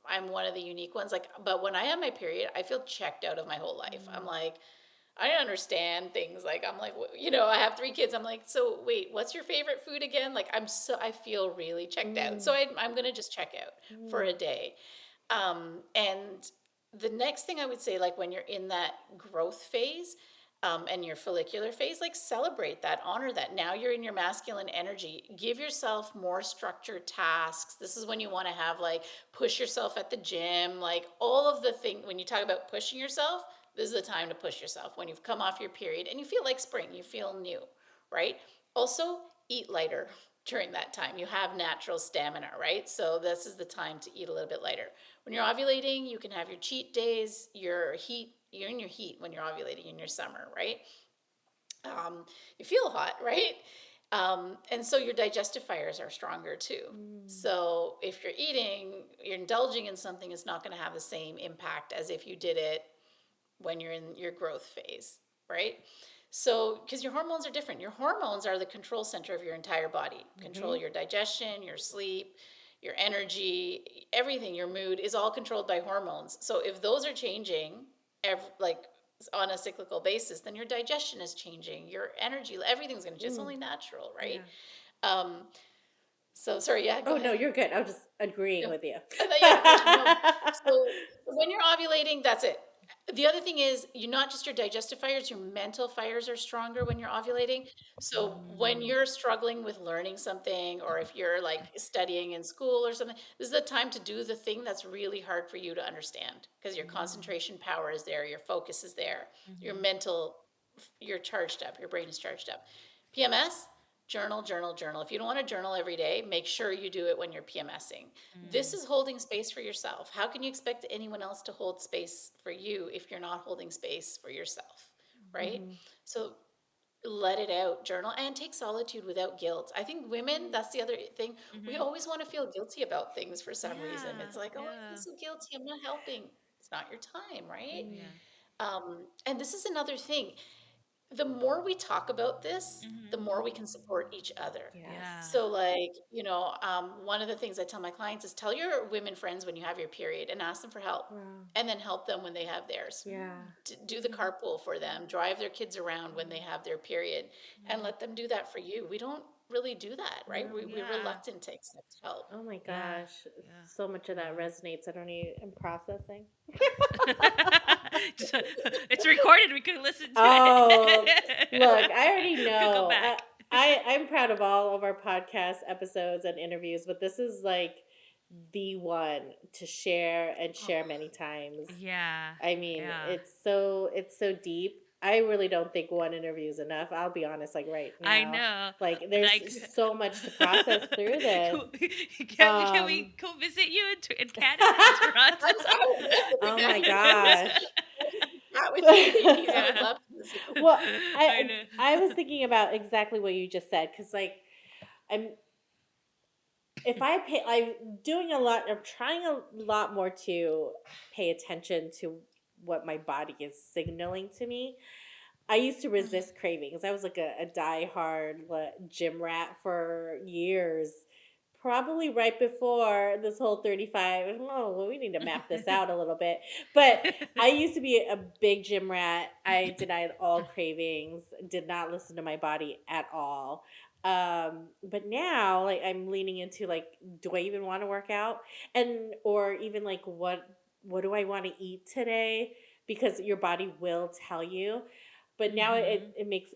S4: I'm one of the unique ones. Like, but when I have my period, I feel checked out of my whole life. I'm
S2: Mm,
S4: like, I understand things. Like, I'm like, I have 3 kids. I'm like, so wait, what's your favorite food again? Like, I feel really checked out. So
S2: mm,
S4: I'm going to just check out for a
S2: mm,
S4: day. And the next thing I would say, like when you're in that growth phase, and your follicular phase, like celebrate that, honor that. Now you're in your masculine energy. Give yourself more structured tasks. This is when you want to have like push yourself at the gym, like all of the thing. When you talk about pushing yourself, this is the time to push yourself. When you've come off your period and you feel like spring, you feel new, right? Also, eat lighter during that time. You have natural stamina, right? So this is the time to eat a little bit lighter. When you're ovulating, you can have your cheat days, you're in your heat when you're ovulating in your summer, right? You feel hot, right? And so your digestive fires are stronger too.
S2: mm,
S4: So if you're eating, you're indulging in something, it's not going to have the same impact as if you did it when you're in your growth phase, right? So, because your hormones are different. Your hormones are the control center of your entire body. Control
S2: mhm,
S4: your digestion, your sleep, your energy, everything, your mood is all controlled by hormones. So, if those are changing, like on a cyclical basis, then your digestion is changing, your energy, everything's going to just
S2: mm,
S4: only natural, right?
S2: yeah.
S4: Um, so, sorry, yeah, go
S2: Oh no,
S4: ahead.
S2: you're good. I was just agreeing
S4: Yeah.
S2: with you.
S4: I thought, yeah, no. So when you're ovulating, that's it. The other thing is, you're not just your digestive fires, your mental fires are stronger when you're ovulating. So when
S1: Mm.
S4: you're struggling with learning something, or if you're like studying in school or something, this is the time to do the thing that's really hard for you to understand because your
S1: Mm.
S4: concentration power is there, your focus is there, your
S1: Mhm.
S4: mental, you're charged up, your brain is charged up. PMS, journal, journal, journal. If you don't want to journal every day, make sure you do it when you're PMSing. This
S1: Mm.
S4: is holding space for yourself. How can you expect anyone else to hold space for you if you're not holding space for yourself? Right?
S2: Mhm,
S4: So let it out, journal, and take solitude without guilt. I think women, that's the other thing. We
S1: Mhm.
S4: always want to feel guilty about things for some reason.
S1: Yeah.
S4: It's like, oh, I feel
S1: Yeah.
S4: so guilty. I'm not helping. It's not your time, right?
S2: mm,
S1: Yeah.
S4: And this is another thing. the more we talk about this, the
S1: Mm-hmm.
S4: more we can support each other.
S2: Yes.
S1: Yeah.
S4: So, like, one of the things I tell my clients is tell your women friends when you have your period and ask them for help,
S2: Wow.
S4: and then help them when they have theirs.
S2: Yeah.
S4: Do the carpool for them, drive their kids around when they have their period, and
S1: Mm-hmm.
S4: let them do that for you. We don't really do that, right?
S2: No.
S4: We're
S1: Yeah.
S4: reluctant to accept help.
S2: Oh my
S1: Yeah.
S2: gosh.
S1: Yeah.
S2: So much of that
S1: Yeah.
S2: resonates. I don't even, I'm processing.
S1: Just, it's recorded. We could listen to
S2: Oh, look,
S1: it.
S2: I already
S1: Could go
S2: know.
S1: back.
S2: I'm proud of all of our podcast episodes and interviews, but this is like the one to share and
S4: Oh,
S2: share many times.
S1: Yeah.
S2: I mean,
S1: Yeah.
S2: it's so deep. I really don't think one interview is enough. I'll be honest, like right
S1: I
S2: now.
S1: know.
S2: Like there's
S1: Like,
S2: so much to process through this.
S1: can we
S2: Um
S1: go visit you in Canada and Toronto?
S4: I would love to
S2: Oh
S4: have
S2: my
S4: you.
S2: gosh.
S4: Chat with you, ladies. I would
S1: Yeah.
S4: love to visit you.
S2: Well,
S1: I
S2: I
S1: know.
S2: I was thinking about exactly what you just said cuz like I'm if I pay, I'm doing a lot, I'm trying a lot more to pay attention to what my body is signaling to me. I used to
S4: Mhm.
S2: resist cravings. I was like a die-hard gym rat for years. Probably right before this whole 35. Oh, well, we need to map this out a little bit. But I used to be a big gym rat. I denied all cravings, did not listen to my body at all. But now like I'm leaning into like, do I even want to work out? And or even like what do I want to eat today? Because your body will tell you. But now
S1: Mhm.
S2: it makes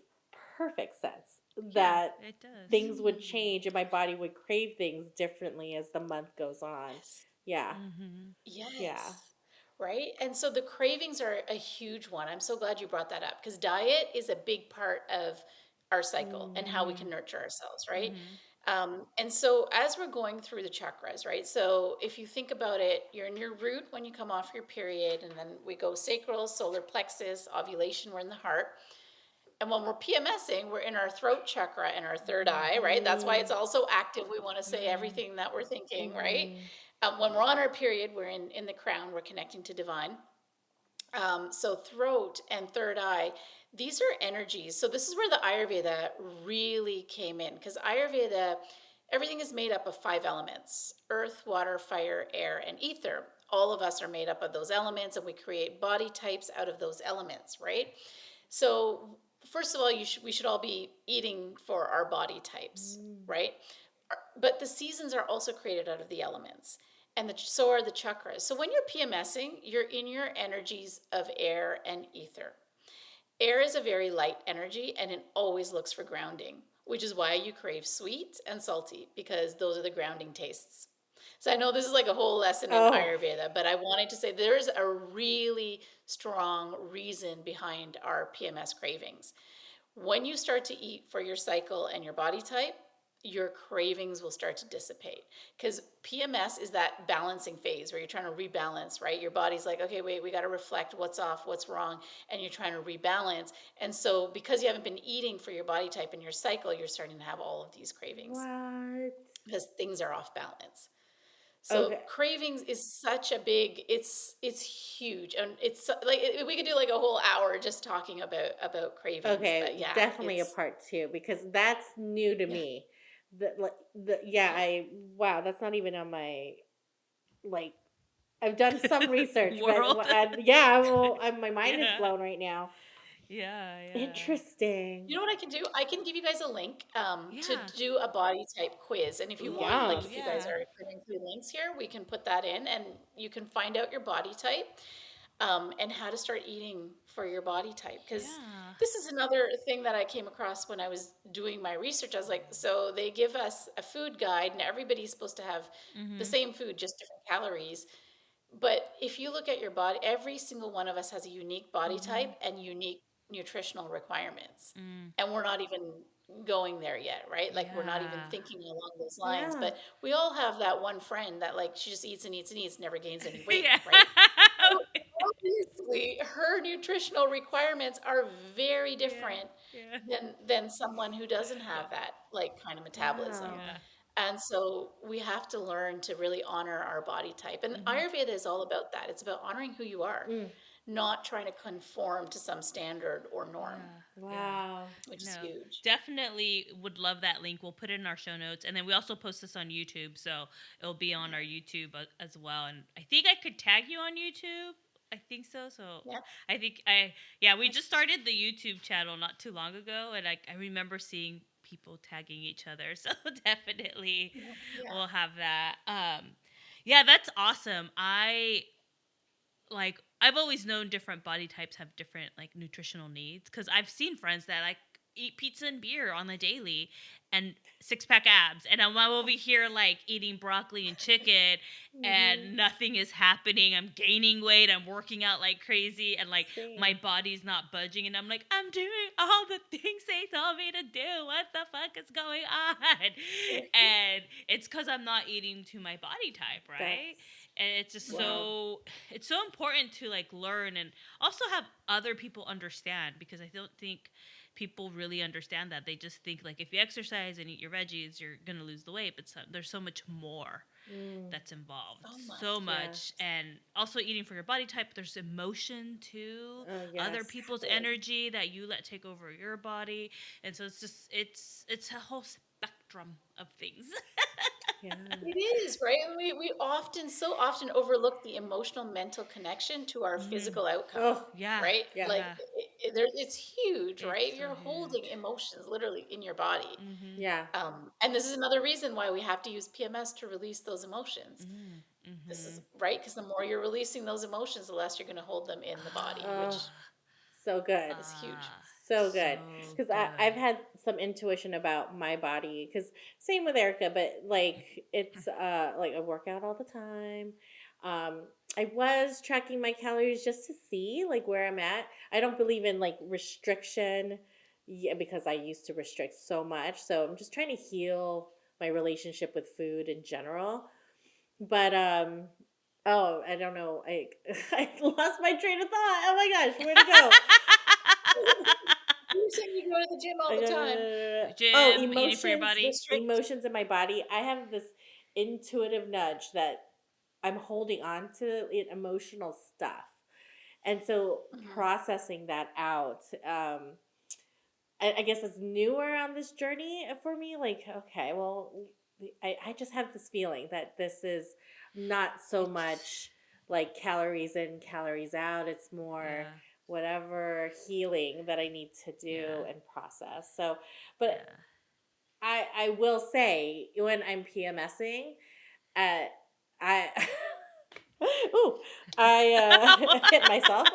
S2: perfect sense
S1: Yeah,
S2: that
S1: it does.
S2: things would
S4: Mm.
S2: change and my body would crave things differently as the month goes on.
S4: Yes.
S2: Yeah.
S1: Mhm.
S2: Yeah.
S4: Yes. Right. And so the cravings are a huge one. I'm so glad you brought that up because diet is a big part of our cycle and how we
S2: Mm,
S4: can nurture ourselves. Right.
S1: Mhm.
S4: And so as we're going through the chakras, right? So if you think about it, you're in your root when you come off your period, and then we go sacral, solar plexus, ovulation, we're in the heart. And when we're PMSing, we're in our throat chakra and our third eye, right? That's why it's
S2: mm,
S4: also active. We want to say
S1: Mhm.
S4: everything that we're thinking, right?
S2: mm,
S4: When we're on our period, we're in the crown, we're connecting to divine. So throat and third eye, these are energies. So this is where the Ayurveda really came in because Ayurveda, everything is made up of five elements: earth, water, fire, air, and ether. All of us are made up of those elements, and we create body types out of those elements, right? So first of all, we should all be eating for our body types,
S2: mm.
S4: right? But the seasons are also created out of the elements, and so are the chakras. So when you're PMSing, you're in your energies of air and ether. Air is a very light energy, and it always looks for grounding, which is why you crave sweet and salty, because those are the grounding tastes. So I know this is like a whole lesson in
S2: Oh,
S4: Ayurveda, but I wanted to say there's a really strong reason behind our PMS cravings. When you start to eat for your cycle and your body type, your cravings will start to dissipate because PMS is that balancing phase where you're trying to rebalance, right? Your body's like, okay, wait, we got to reflect what's off, what's wrong, and you're trying to rebalance. And so, because you haven't been eating for your body type and your cycle, you're starting to have all of these cravings
S2: what?
S4: because things are off balance. So
S2: Okay.
S4: cravings is such a big, it's huge, and it's like we could do like a whole hour just talking about cravings,
S2: Okay,
S4: but yeah,
S2: definitely a
S4: it's
S2: part two because that's new to
S4: yeah.
S2: me. Yeah,
S4: Yeah.
S2: wow, that's not even on my like I've done some research, but
S1: World.
S2: yeah, well, my mind is
S1: Yeah.
S2: blown right now.
S1: Yeah. Yeah.
S4: You
S2: Interesting.
S4: know what I can do? I can give you guys a link to
S1: Yeah.
S4: do a body type quiz. And if you want, like
S1: Ooh,
S4: if you
S2: Yes.
S4: guys
S1: yeah.
S4: are putting through links here, we can put that in and you can find out your body type and how to start eating for your body type. Because
S1: Yeah.
S4: this is another thing that I came across when I was doing my research. I was like, so they give us a food guide and everybody's supposed to have the
S1: Mhm.
S4: same food, just different calories. But if you look at your body, every single one of us has a unique body type
S2: Mhm.
S4: and unique nutritional requirements.
S1: Mm.
S4: And we're not even going there yet, right? Like we're not even
S1: Yeah.
S4: thinking along those lines.
S2: Yeah.
S4: But we all have that one friend that like she just eats and eats and eats, never gains any weight,
S1: Yeah.
S4: right? So obviously her nutritional requirements are very
S1: Yeah.
S4: different
S1: Yeah.
S4: than someone who doesn't have that like kind of metabolism.
S2: Wow.
S1: Yeah.
S4: And so we have to learn to really honor our body type. And
S1: Mhm.
S4: Ayurveda is all about that. It's about honoring who you are,
S2: Mm.
S4: not trying to conform to some standard or norm,
S1: Yeah. Yeah.
S2: Wow.
S4: which is
S1: No,
S4: huge.
S1: definitely would love that link. We'll put it in our show notes. And then we also post this on YouTube. So it'll be on our YouTube as well. And I think I could tag you on YouTube. I think so. So
S4: Yeah.
S1: I think yeah, we just started the YouTube channel not too long ago. And I remember seeing people tagging each other. So definitely
S4: Yeah.
S1: we'll have that. Yeah, that's awesome. I've always known different body types have different like nutritional needs because I've seen friends that like eat pizza and beer on the daily and six pack abs, and I'm over here like eating broccoli and chicken
S2: Hmm.
S1: and nothing is happening. I'm gaining weight, I'm working out like crazy, and like my
S2: Same.
S1: body's not budging, and I'm like, I'm doing all the things they told me to do. What the fuck is going on? And it's because I'm not eating to my body type, right?
S2: That's
S1: And it's just
S2: wow.
S1: it's so important to like learn and also have other people understand, because I don't think people really understand that. They just think like if you exercise and eat your veggies you're gonna lose the weight, but there's so much more
S2: Mm.
S1: that's involved,
S4: So much.
S1: so
S2: Yeah.
S1: much. And also eating for your body type, there's emotion too,
S2: Oh
S1: other
S2: yes.
S1: people's energy that you let take over your body. And so it's just it's a whole spectrum of things.
S2: Yeah.
S4: It is, right? And we often, so often overlook the emotional mental connection to our
S1: Hmm.
S4: physical outcome,
S2: Oh
S1: Yeah,
S4: right?
S2: yeah.
S4: Like
S1: yeah,
S4: it's huge,
S1: it's
S4: right?
S1: so
S4: You're holding
S1: huge.
S4: emotions literally in your body.
S1: Mm-hmm.
S2: Yeah.
S4: And this is another reason why we have to use PMS to release those emotions.
S1: Mm-hmm.
S4: This is
S1: Mm-hmm.
S4: right, because the more you're releasing those emotions, the less you're going to hold them in the body,
S2: Oh,
S4: which
S2: so good.
S4: is huge.
S2: So good.
S1: So
S2: Because I've
S1: good.
S2: had some intuition about my body. Because same with Erica, but like it's like I work out all the time. I was tracking my calories just to see like where I'm at. I don't believe in like restriction, yeah, because I used to restrict so much. So I'm just trying to heal my relationship with food in general. But oh, I don't know. I I lost my train of thought. Oh my gosh, where'd it go?
S4: You said you go to the gym all
S2: I
S4: the
S2: go,
S4: time.
S2: oh,
S1: Gym, eating for your
S2: emotions,
S1: body.
S4: Restrict.
S2: emotions in my body. I have this intuitive nudge that I'm holding on to emotional stuff. And so
S4: Mhm.
S2: processing that out, I guess it's newer on this journey for me. Like, okay, well, I just have this feeling that this is not so
S1: It's
S2: much like calories in, calories out. It's more
S1: yeah,
S2: whatever healing that I need to do
S1: yeah,
S2: and process. So, but
S1: yeah.
S2: I will say when I'm PMSing, uh, I ooh, I hit myself.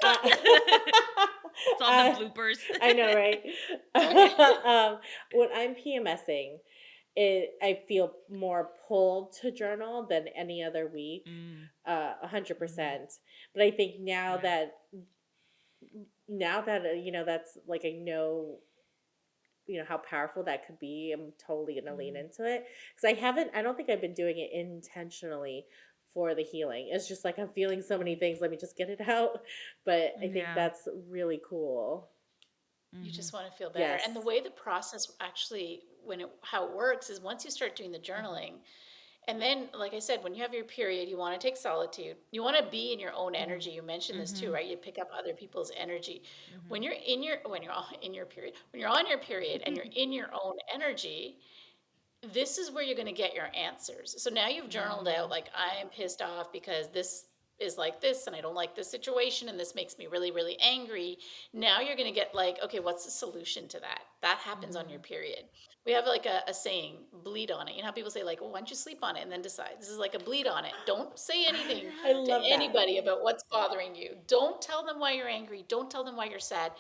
S2: uh,
S1: It's all the
S2: uh,
S1: bloopers.
S2: I know, right?
S4: Okay.
S2: When I'm PMSing, I feel more pulled to journal than any other week,
S1: Mm,
S2: 100%.
S1: mm,
S2: But I think
S1: yeah.
S2: now that that's like I know how powerful that could be. I'm totally gonna lean
S1: Mm,
S2: into it because I don't think I've been doing it intentionally for the healing. It's just like I'm feeling so many
S1: mm,
S2: things. Let me just get it out. But I think
S1: yeah.
S2: that's really cool.
S4: You
S1: Mm-hmm,
S4: just want to feel better.
S2: Yes.
S4: And the way the process actually, how it works is once you start doing the
S1: mm-hmm,
S4: journaling, and then, like I said, when you have your period, you want to take solitude. You want to be in your own
S2: Mm.
S4: energy. You mentioned this too,
S1: mm-hmm,
S4: right? You pick up other people's energy.
S1: mm-hmm.
S4: When you're in your period, when you're on your period and you're in your own energy, this is where you're going to get your answers. So now you've journaled out,
S1: Mm,
S4: like, I am pissed off because this is like this, and I don't like this situation, and this makes me really, really angry. Now you're going to get, like, okay, what's the solution to that? That happens on your
S1: mm-hmm.
S4: period. We have like a saying, bleed on it. You know how people say, like, well, why don't you sleep on it and then decide? This is like a bleed on it. Don't say
S1: I
S4: anything
S2: I
S4: to
S2: love that.
S4: anybody about what's bothering you. Don't tell them why you're angry. Don't tell them why you're sad.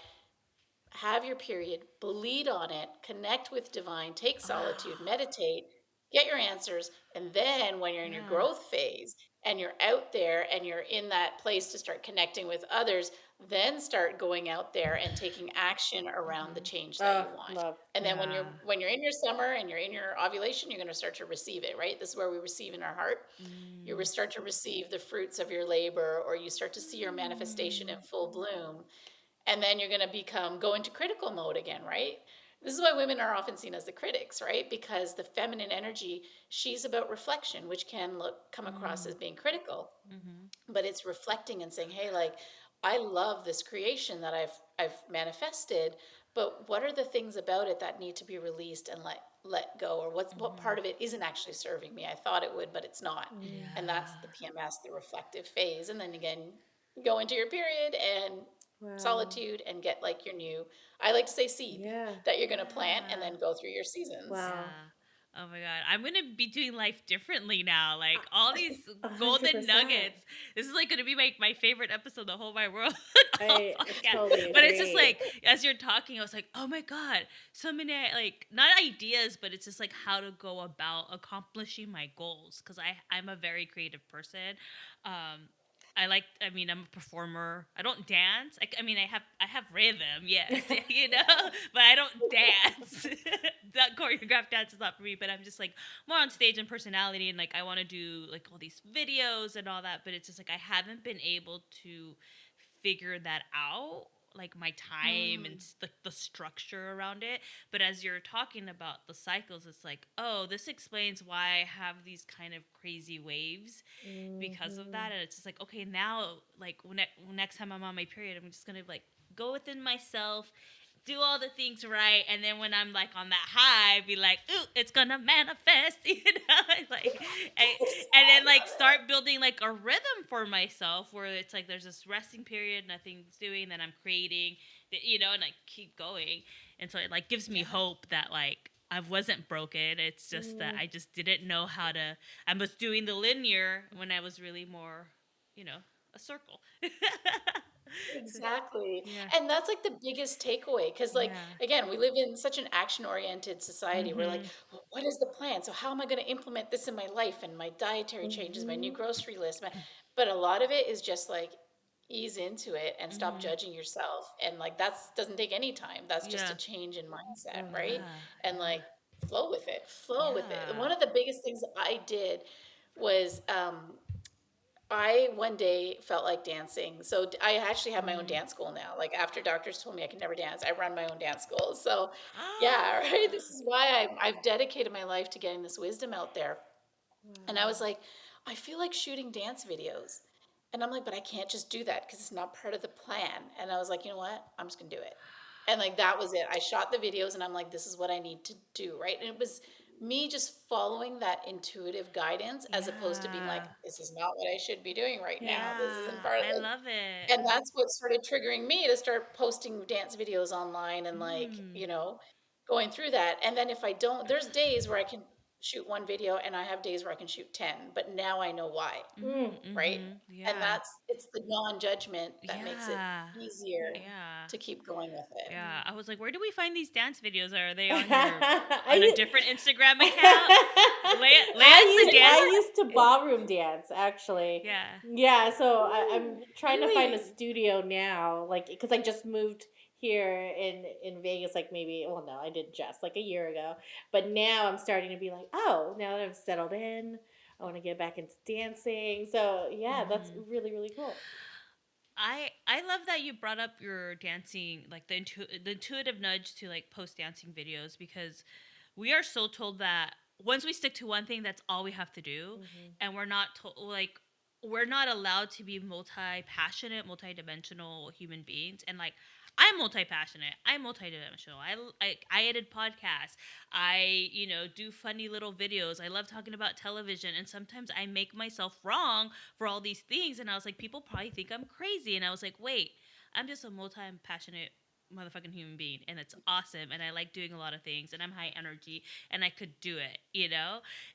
S4: Have your period, bleed on it, connect with divine, take
S1: Ah,
S4: solitude, meditate, get your answers. And then when you're in your
S1: yeah.
S4: growth phase and you're out there and you're in that place to start connecting with others, then start going out there and taking action around the
S1: Mm-hmm.
S4: change that
S2: Oh,
S4: you want.
S2: love.
S4: And then when you're
S1: Yeah.
S4: when you're in your summer and you're in your ovulation, you're going to start to receive it, right? This is where we receive in our heart. You will
S1: Mm,
S4: start to receive the fruits of your labor, or you start to see your manifestation in
S1: mm,
S4: full bloom, and then you're going to go into critical mode again, right? This is why women are often seen as the critics, right? Because the feminine energy, she's about reflection, which can come across as
S1: Mm,
S4: being critical,
S1: mm-hmm,
S4: but it's reflecting and saying, hey, like, I love this creation that I've manifested, but what are the things about it that need to be released and let go, or what
S1: mm-hmm.
S4: part of it isn't actually serving me? I thought it would, but it's not. And that's
S1: Yeah.
S4: the PMS, the reflective phase. And then again, go into your period and
S2: Wow.
S4: solitude and get like your new, I like to say, seed
S2: Yeah.
S4: that you're going to plant, and
S1: Yeah.
S4: then go through your seasons.
S2: Wow.
S1: Yeah. Oh my God. I'm going to be doing life differently now. Like all these
S2: 100%.
S1: golden nuggets. This is like going to be my favorite episode, the whole wide world
S2: I
S1: podcast.
S2: totally
S1: But it's just
S2: agree.
S1: like, as you're talking, I was like, oh my God, so many, like, not ideas, but it's just like how to go about accomplishing my goals. Cause I'm a very creative person. Um, I mean, I'm a performer. I don't dance. I mean, I have rhythm, yes, but I don't dance. That choreographed dance is not for me, but I'm just like more on stage and personality, and like I want to do like all these videos and all that, but it's just like I haven't been able to figure that out, like my time and
S4: Mm.
S1: the structure around it. But as you're talking about the cycles, it's like, oh, this explains why I have these kind of crazy waves because of
S2: Hmm.
S1: that. And it's just like, okay, now like next time I'm on my period, I'm just gonna like go within myself, do all the things right, and then when I'm like on that high, be like, ooh, it's gonna manifest, like, and, and then like start building like a rhythm for myself where it's like there's this resting period, nothing's doing, then I'm creating, and I keep going, and so it like gives me
S4: Yeah.
S1: hope that like I wasn't broken. It's just that
S2: Mm.
S1: I just didn't know how to. I was doing the linear when I was really more, you know, a circle. So,
S4: Exactly.
S1: yeah,
S4: And that's like the biggest takeaway. Because, like,
S1: yeah.
S4: again, we live in such an action oriented society. We're like,
S1: Mhm.
S4: well, what is the plan? So, how am I going to implement this in my life and my dietary changes, my new
S2: Hmm.
S4: grocery list? But a lot of it is just like ease into it and stop
S1: Mhm.
S4: judging yourself. And, like, that's doesn't take any time. That's just a
S1: Yeah.
S4: change in mindset,
S2: Oh
S4: right?
S2: yeah.
S1: Yeah.
S4: And, like, flow with it, flow with it.
S1: Yeah.
S4: One of the biggest things I did was, I one day felt like dancing. So I actually have my own
S1: Mhm.
S4: dance school now. Like after doctors told me I could never dance, I run my own dance school. So yeah,
S1: Ah.
S4: right. This is why I've dedicated my life to getting this wisdom out there. And I
S2: Wow.
S4: was like, I feel like shooting dance videos. And I'm like, but I can't just do that because it's not part of the plan. And I was like, you know what? I'm just gonna do it. And like that was it. I shot the videos and I'm like, this is what I need to do, right? And it was me just following that intuitive guidance as opposed to being like,
S1: Yeah.
S4: this is not what I should be doing right now. This isn't
S1: Yeah.
S4: part of
S1: I
S4: it.
S1: love it.
S4: And that's what started triggering me to start posting dance videos online and like,
S1: Mm.
S4: going through that. And then if I don't, there's days where I can shoot one video and I have days where I can shoot 10, but now I know why,
S2: Mm.
S1: Mm.
S4: right?
S1: Mhm.
S4: And
S1: Yeah.
S4: it's the non-judgment that makes it
S1: Yeah.
S4: easier
S1: Yeah.
S4: to keep going with it.
S1: Yeah. I was like, where do we find these dance videos? Are they on your on a
S2: I,
S1: different Instagram account? Lay us the dance.
S2: I used to ballroom dance actually.
S1: Yeah.
S2: Yeah, so I'm
S4: Ooh,
S2: trying to find a
S4: really?
S2: studio now, like because I just moved here in Vegas, like maybe well no, I did just like a year ago, but now I'm starting to be like, oh, now that I've settled in, I want to get back into dancing. So yeah, that's
S1: Mhm.
S2: really cool.
S1: I love that you brought up your dancing, like the intuitive nudge to like post dancing videos, because we are so told that once we stick to one thing, that's all we have to do,
S2: Hmm.
S1: and we're not allowed to be multi-passionate, multi-dimensional human beings. And like I'm multi-passionate, I'm multi-dimensional. I edit podcasts. I do funny little videos. I love talking about television, and sometimes I make myself wrong for all these things. And I was like, people probably think I'm crazy. And I was like, wait, I'm just a multi-passionate motherfucking human being, and it's awesome, and I like doing a lot of things, and I'm high energy, and I could do it.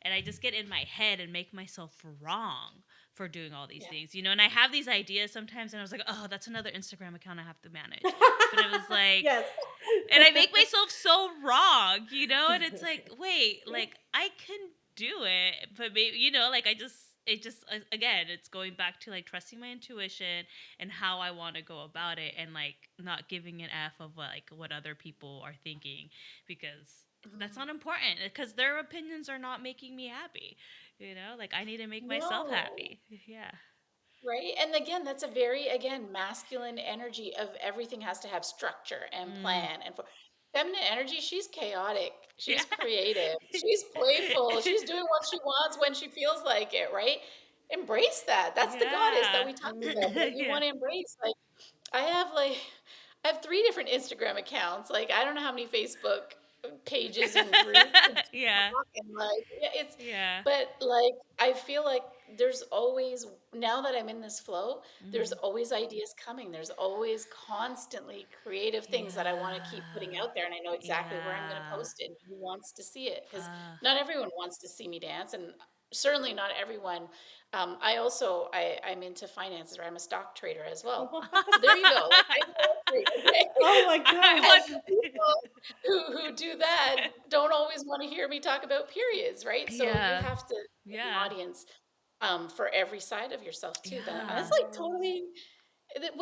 S1: And I just get in my head and make myself wrong for doing all these
S4: Yeah.
S1: things, and I have these ideas sometimes, and I was like, oh, that's another Instagram account I have to manage. But it was like,
S2: Yes.
S1: and I make myself so wrong. And it's like, wait, like I can do it, but maybe, like again, it's going back to like trusting my intuition and how I want to go about it, and like not giving an F of what other people are thinking, because that's
S4: Mm.
S1: not important, because their opinions are not making me happy. Like I need to make myself
S4: No.
S1: happy. Yeah.
S4: Right. And again, that's a very, again, masculine energy of everything has to have structure and
S1: Mm,
S4: plan and feminine energy, she's chaotic,
S1: Yeah.
S4: she's creative, she's playful, she's doing what she wants when she feels like it, right? Embrace that. That's the goddess that
S1: Yeah.
S4: we talked about
S2: Mhm.
S4: that you
S1: Yeah.
S4: want to embrace. Like I have like I have 3 different Instagram accounts. Like I don't know how many Facebook pages and groups and
S1: Yeah.
S4: TikTok and like yeah, it's
S1: Yeah.
S4: but like I feel like there's always now that I'm in this flow, there's
S1: Mhm.
S4: always ideas coming. There's always constantly creative things that I want to keep putting
S1: Yeah.
S4: out there and I know exactly where I'm going to
S1: Yeah.
S4: post it and who wants to see it because
S1: Uh,
S4: not everyone wants to see me dance and certainly not everyone I also I'm into finances or I'm a stock trader as well. So there you go. Like I do all three, okay?
S2: Oh my
S1: I
S4: And
S2: gosh.
S1: want.
S4: the people who do that don't always want to hear me talk about periods, right? So you
S1: Yeah.
S4: have to have an
S1: Yeah.
S4: audience for every side of yourself too. That's
S1: Yeah.
S4: like
S2: Oh.
S4: totally.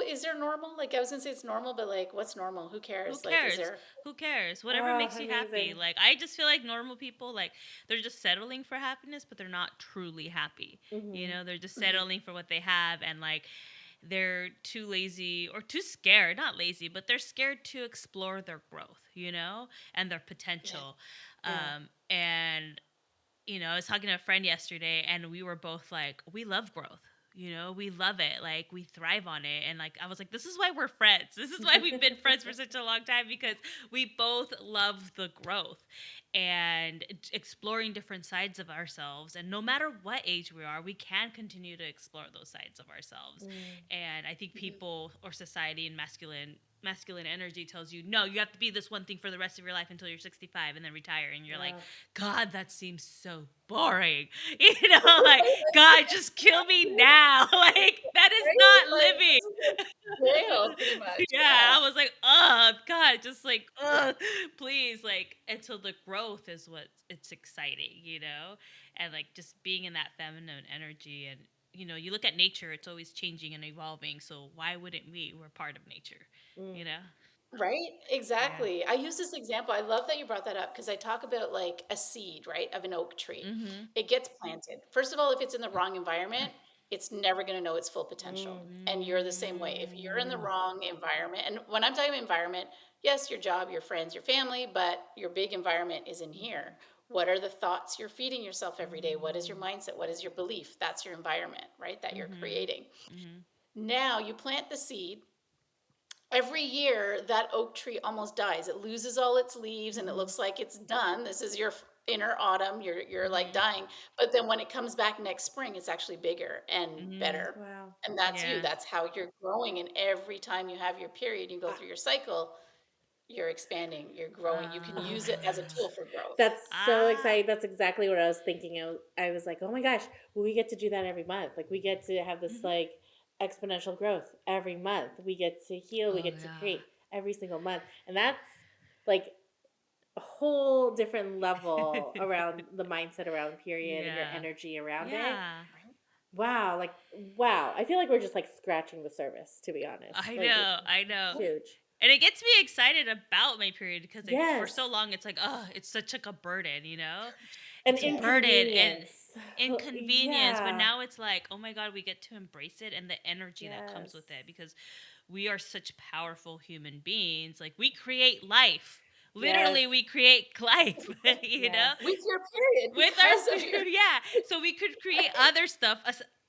S4: Is there normal? Like I was gonna say it's normal, but like what's normal? Who
S1: Who
S4: cares? Like is
S1: cares?
S4: there?
S1: Who cares? Whatever
S2: Oh,
S1: makes you happy.
S2: amazing.
S1: Like I just feel like normal people, like they're just settling for happiness, but they're not truly happy. You
S2: Mhm.
S1: know, they're just
S4: Mhm.
S1: settling for what they have, and like they're too lazy or too scared, not lazy, but they're scared to explore their growth, you know, and their
S4: Yeah.
S1: potential.
S2: Yeah.
S1: And I was talking to a friend yesterday and we were both like, we love growth. We love it. Like, we thrive on it. And like, I was like, this is why we're friends. This is why we've been friends for such a long time because we both love the growth and exploring different sides of ourselves. And no matter what age we are, we can continue to explore those sides of ourselves.
S2: Mm.
S1: And I think
S4: Mhm.
S1: people or society and masculine energy tells you no, you have to be this one thing for the rest of your life until you're 65 and then retire, and you're like,
S2: Yeah.
S1: God, that seems so boring. Like, God, just kill me now. Like, that is
S4: Right?
S1: not
S4: Like
S1: living.
S4: this is like jail, pretty much.
S1: Yeah,
S4: Yeah.
S1: I was like, oh God, just like, please, like, until the growth is what it's exciting. And like just being in that feminine energy, and you look at nature, it's always changing and evolving. So why wouldn't we? We're part of nature,
S2: Mm.
S1: you know?
S4: Right?
S1: Yeah.
S4: Exactly. I use this example. I love that you brought that up because I talk about like a seed, right, of an oak tree.
S1: Mm-hmm.
S4: It gets planted. First of all, if it's in the wrong environment, it's never going to know its full potential.
S2: Mm.
S4: And you're the same way. If you're in the
S1: Mm.
S4: wrong environment, and when I'm talking environment, yes, your job, your friends, your family, but your big environment is in here. What are the thoughts you're feeding yourself every day? What is your
S1: Mm.
S4: mindset? What is your belief? That's your environment, right? That you're
S1: Mhm.
S4: creating.
S1: Mhm.
S4: Now you plant the seed every year that oak tree almost dies. It loses all its leaves and it
S2: Mhm.
S4: looks like it's done. This is your inner autumn. You're like
S1: Mhm.
S4: dying. But then when it comes back next spring, it's actually bigger and
S1: Mhm.
S4: better.
S2: Wow.
S4: And that's you.
S1: Yeah.
S4: That's how you're growing. And every time you have your period, you go
S2: Ah,
S4: through your cycle, you're expanding, you're growing. You can use it as a
S1: Ah.
S4: tool for growth.
S2: that's so
S1: Ah.
S2: exciting. That's exactly what I was thinking. I was like, oh my gosh, we get to do that every month. Like we get to have this
S1: Mhm.
S2: like exponential growth every month. We get to heal. We
S1: Oh
S2: get to
S1: yeah.
S2: create every single month, and that's like a whole different level around the mindset around period and your
S1: Yeah.
S2: energy around it.
S1: Yeah.
S4: Right?
S2: Wow, like wow. I feel like we're just like scratching the surface, to be honest.
S1: I
S2: Like
S1: know. I know.
S2: huge.
S1: And it gets me excited about my period because like for so
S2: Yes.
S1: long it's like, oh, it's such like a burden.
S2: An
S1: It's a
S4: Yeah.
S1: burden and
S2: inconvenience.
S1: inconvenience, but
S2: Yeah.
S1: now it's like, oh my God, we get to embrace it and the energy that comes
S2: Yes.
S1: with it because we are such powerful human beings. Like we create life.
S2: Yes.
S1: Literally, we create life, you
S2: Yes.
S1: know?
S4: With your period,
S1: With
S4: because
S1: our
S4: of your
S1: food, yeah. So we could create other stuff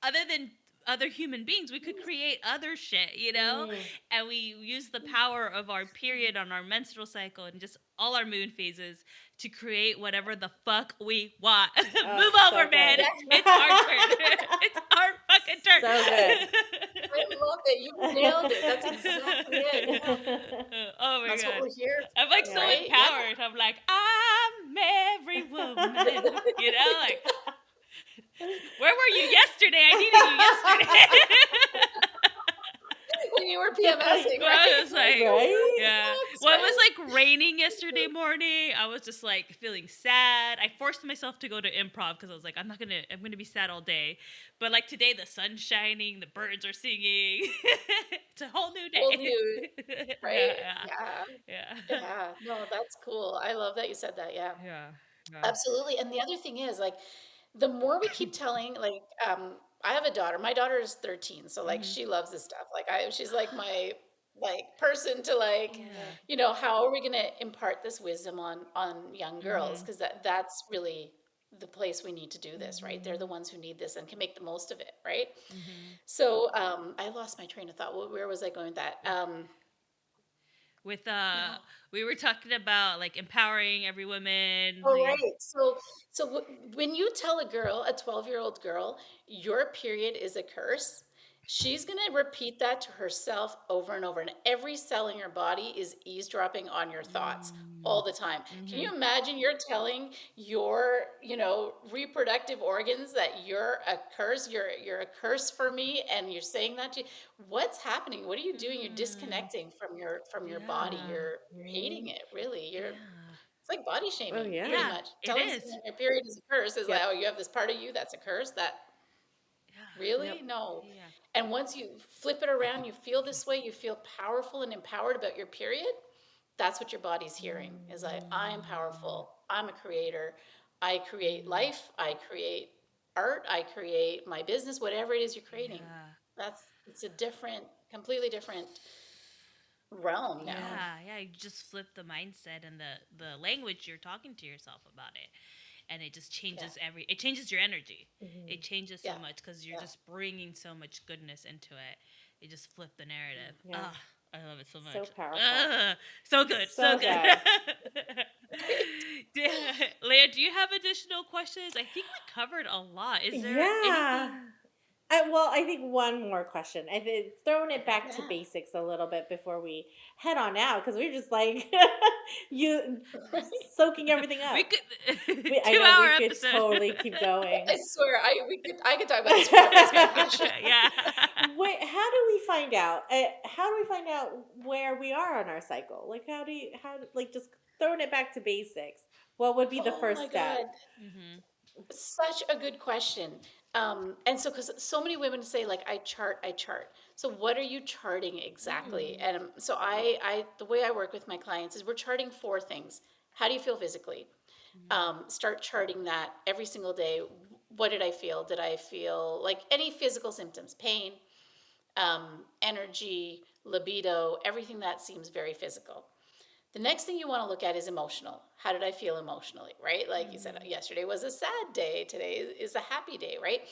S1: other than other human beings. We could create other shit.
S2: Mm.
S1: And we use the power of our period on our menstrual cycle and just all our moon phases to create whatever the fuck we want.
S2: Oh,
S1: Move
S2: so
S1: over, man.
S2: good.
S4: yeah,
S1: It's our turn. It's our fucking
S2: So good.
S1: turn.
S4: I love it. You nailed it. That's exactly it. Yeah.
S1: Oh my
S4: That's what
S1: god.
S4: we're here
S1: I'm like
S4: for,
S1: so
S2: Yeah.
S4: right? Yeah.
S1: empowered. I'm like, I'm every woman. Like, where were you yesterday? I needed you yesterday.
S4: When you were PMSing,
S1: Well, I
S4: right?
S1: was
S4: Like,
S1: like,
S4: oh,
S2: Right?
S1: yeah.
S4: sucks,
S1: Well, it
S4: right?
S1: was like raining yesterday morning. I was just like feeling sad. I forced myself to go to improv because I was like, I'm gonna be sad all day. But like today, the sun's shining, the birds are singing. It's a whole new
S4: Whole
S1: day.
S4: new,
S1: Yeah,
S4: right?
S1: yeah,
S4: Yeah.
S1: yeah,
S4: Yeah. No, that's cool. I love that you said that. Yeah.
S1: yeah, yeah.
S4: Absolutely. And the other thing is like the more we keep telling like I have a daughter. My daughter is 13, so like
S1: Mhm.
S4: she loves this stuff. Like she's like my like person to like,
S1: Yeah.
S4: how are we going to impart this wisdom on young girls?
S1: Mhm.
S4: Because that's really the place we need to do this, right? They're the
S2: Mhm.
S4: ones who need this and can make the most of it, right?
S1: Mhm.
S4: So I lost my train of thought. Where was I going with that?
S1: With
S4: No.
S1: we were talking about like empowering every woman.
S4: Oh,
S1: Yeah.
S4: right. When you tell a girl, a 12-year-old girl, your period is a curse, she's going to repeat that to herself over and over. And every cell in your body is eavesdropping on your thoughts all
S1: Mm.
S4: the time. Can you
S1: Mhm.
S4: imagine you're telling your, reproductive organs that you're a curse, you're a curse for me, and you're saying that to what's happening? What are you doing? You're
S1: Mm.
S4: disconnecting from your body.
S1: Yeah.
S4: You're hating it, really.
S1: Yeah.
S4: It's like body
S2: Oh
S4: shaming,
S2: yeah.
S4: pretty
S1: Yeah,
S4: much.
S1: it
S4: Telling
S1: is.
S4: someone your period is a curse is like,
S2: Yep.
S4: oh, you have this part of you that's a curse. That
S1: Yeah.
S4: really
S2: Yep.
S4: no.
S1: Yeah.
S4: And once you flip it around, you feel this way. You feel powerful and empowered about your period. That's what your body's hearing. Is like, I'm
S1: Mm.
S4: powerful. I'm a creator. I create
S1: Mm.
S4: life. I create art. I create my business. Whatever it is you're creating.
S1: Yeah.
S4: It's a completely different realm now.
S2: Yeah.
S1: Yeah, you just flip the mindset and the language you're talking to yourself about it, and it just
S4: Yeah.
S1: changes it changes your energy.
S2: Mhm.
S1: It changes so
S4: Yeah.
S1: much because you're
S4: Yeah.
S1: just bringing so much goodness into it. You just flip the narrative.
S2: Yeah.
S1: Ah, I love it so
S2: So
S1: much.
S2: powerful.
S1: So good, so
S2: So
S1: good.
S2: good.
S1: Leah, do you have additional questions? I think we covered a lot. Is there
S2: Yeah.
S1: anything?
S2: Well, I think one more question. I think throwing it back to
S4: Yeah.
S2: basics a little bit before we head on out because we're just like you soaking everything
S1: We
S2: up.
S1: could
S2: I
S1: two
S2: know we
S1: hour
S2: could
S1: episode.
S2: totally keep going.
S4: I swear, I could talk about this forever. It's my passion.
S1: Yeah.
S2: Wait, how do we find out? How do we find out where we are on our cycle? Like, like, just throwing it back to basics? What would be the
S4: Oh
S2: first
S4: my
S2: step?
S4: God.
S1: Mhm.
S4: Such a good question. And so, because so many women say, like, I chart. So, what are you charting exactly?
S2: Mm.
S4: And so, the way I work with my clients is we're charting four things. How do you feel physically? Start charting that every single day. What did I feel? Did I feel like any physical symptoms, pain, energy, libido, everything that seems very physical? The next thing you want to look at is emotional. How did I feel emotionally, right? Like you said,
S2: Mhm.
S4: yesterday was a sad day. Today is a happy day, right?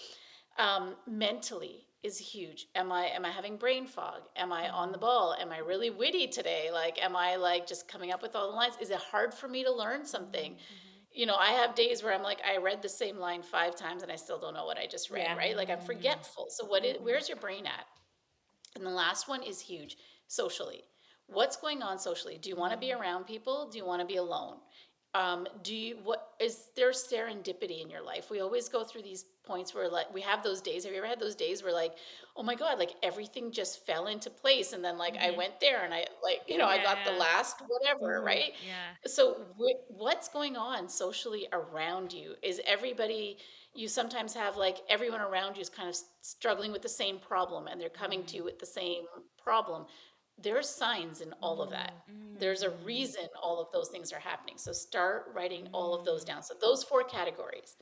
S4: Mentally is huge. Am I having brain fog? Am I on the
S2: Mhm.
S4: ball? Am I really witty today? Like, am I like just coming up with all the lines? Is it hard for me to learn something?
S2: Mhm.
S1: Mhm.
S4: I have days where I'm like, I read the same line 5 times and I still don't know what I just read,
S2: Yeah.
S4: right? Like I'm
S1: Mm.
S4: forgetful. So
S2: Mhm.
S4: where's your brain at? And the last one is huge, socially. What's going on socially? Do you want to be
S1: Mm.
S4: around people? Do you want to be alone? What is there serendipity in your life? We always go through these points where like we have those days. Have you ever had those days where like, oh my God, like everything just fell into place, and then like I
S1: Mhm.
S4: went there and I like I got the
S1: Yeah.
S4: last whatever,
S2: Mhm.
S4: right?
S1: Yeah.
S4: So what's going on socially around you? Is everybody you sometimes have like everyone around you is kind of struggling with the same problem and they're coming to
S1: Mm.
S4: you with the same problem. There's signs in all of that.
S2: Mhm.
S4: There's a
S1: Mm.
S4: reason all of those things are happening. So start writing all of those
S1: Mm.
S4: down. So those four categories.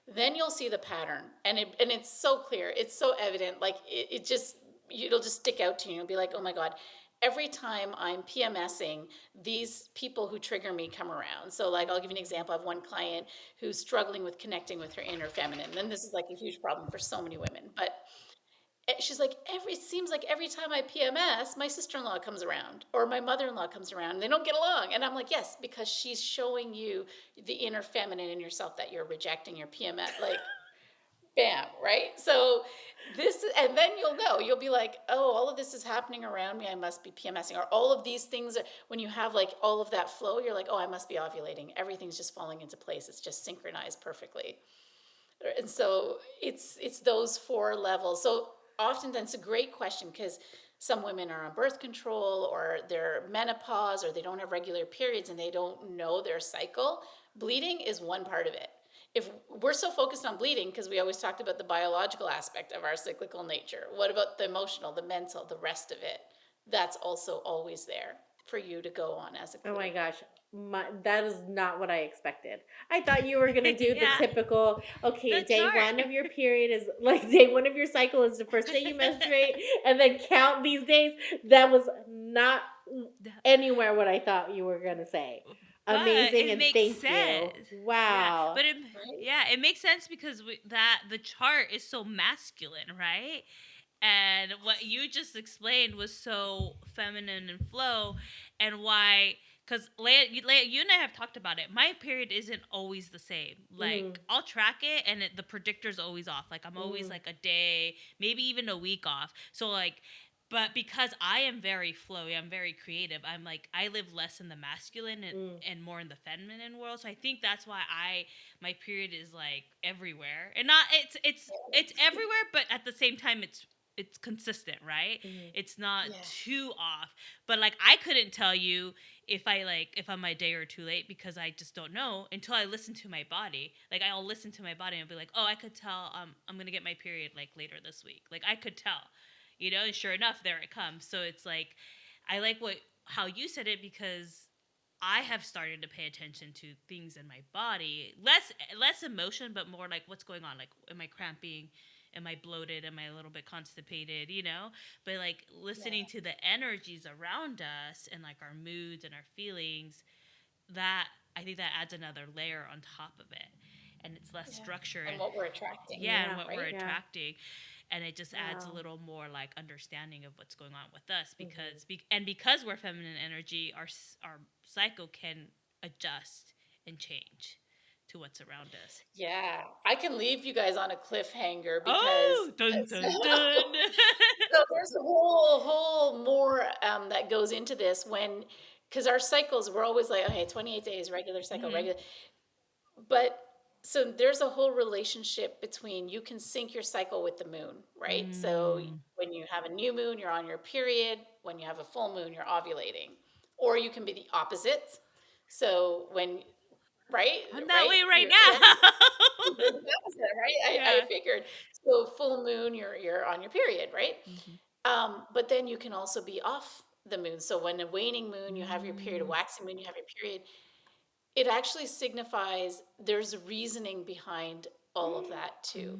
S4: Then you'll see the pattern. And it's so clear. It's so evident. Like it just it'll just stick out to you. You'll be like, oh my God, every time I'm PMSing, these people who trigger me come around. So like I'll give you an
S1: Mm.
S4: example. I have one client who's struggling with connecting with her inner feminine. And this is like a huge problem for so many women. But she's like, it seems like every time I PMS, my sister-in-law comes around or my mother-in-law comes around and they don't get along. And I'm like, yes, because she's showing you the inner feminine in yourself that you're rejecting your PMS, like bam, right? So and then you'll be like, oh, all of this is happening around me. I must be PMSing, or all of these things. When you have like all of that flow, you're like, oh, I must be ovulating. Everything's just falling into place. It's just synchronized perfectly. And so it's those four levels. So often that's a great question because some women are on birth control or they're menopause or they don't have regular periods and they don't know their cycle. Bleeding is one part of it. If we're so focused on bleeding because we always talked about the biological aspect of our cyclical nature, what about the emotional, the mental, the rest of it? That's also always there for you to go on as a
S2: Oh my
S4: clue.
S2: gosh. that is not what I expected. I thought you were gonna do the
S1: Yeah,
S2: typical, okay,
S1: the
S2: day
S1: chart.
S2: one of your period is like day one of your cycle is the first day you menstruate, and then count these days. That was not anywhere what I thought you were gonna say.
S1: But
S2: Amazing,
S1: it
S2: and
S1: makes
S2: thank
S1: sense.
S2: you.
S1: Yeah,
S2: Wow.
S1: but it
S4: Right?
S1: yeah, it makes sense because that the chart is so masculine, right? And what you just explained was so feminine and flow, and why, because Leia, you and I have talked about it. My period isn't always the same.
S2: Mm,
S1: Like, I'll track it, and the predictor's always off. Like, I'm always
S2: mm,
S1: like a day, maybe even a week off. So like, but because I am very flowy, I'm very creative. I'm like, I live less in the masculine
S2: mm,
S1: and more in the feminine world. So I think that's why my period is like everywhere, and not it's everywhere, but at the same time it's consistent, right?
S2: mm.
S1: It's not
S4: Yeah.
S1: too off. But like, I couldn't tell you if I'm a day or two late, because I just don't know until I listen to my body. Like, I'll listen to my body and be like, oh, I could tell I'm gonna get my period like later this week. Like, I could tell, and sure enough, there it comes. So it's like, I like what how you said it, because I have started to pay attention to things in my body. Less emotion, but more like, what's going on? Like, am I cramping? Am I bloated? Am I a little bit constipated? But like,
S4: Yeah.
S1: listening to the energies around us and like our moods and our feelings, that I think that adds another layer on top of it. And it's less
S4: Yeah.
S1: structure,
S4: And
S1: and
S4: what we're attracting,
S1: yeah, and
S2: Yeah,
S1: what we're
S4: right?
S2: yeah.
S1: attracting. And it just adds a
S2: Wow.
S1: little more like understanding of what's going on with us,
S2: Hmm.
S1: because we're feminine energy, our cycle can adjust and change to what's around us.
S4: Yeah. I can leave you guys on a cliffhanger because
S1: Oh, dun dun dun.
S4: so there's a whole more that goes into this when because our cycles we're always like okay 28 days regular cycle
S1: Mhm.
S4: regular but so there's a whole relationship between you can sync your cycle with the moon, right? So
S1: Mm.
S4: when you have a new moon, you're on your period. When you have a full moon, you're ovulating. Or you can be the opposite. So when right,
S1: I'm that
S4: right,
S1: way right
S4: yeah,
S1: now.
S4: you're the opposite, right? I
S1: Yeah.
S4: figured. So full moon, you're on your period, right?
S1: Mhm.
S4: But then you can also be off the moon. So when a waning moon, you have your period. A
S1: Mm.
S4: waxing moon, you have your period. It actually signifies there's reasoning behind all of that too,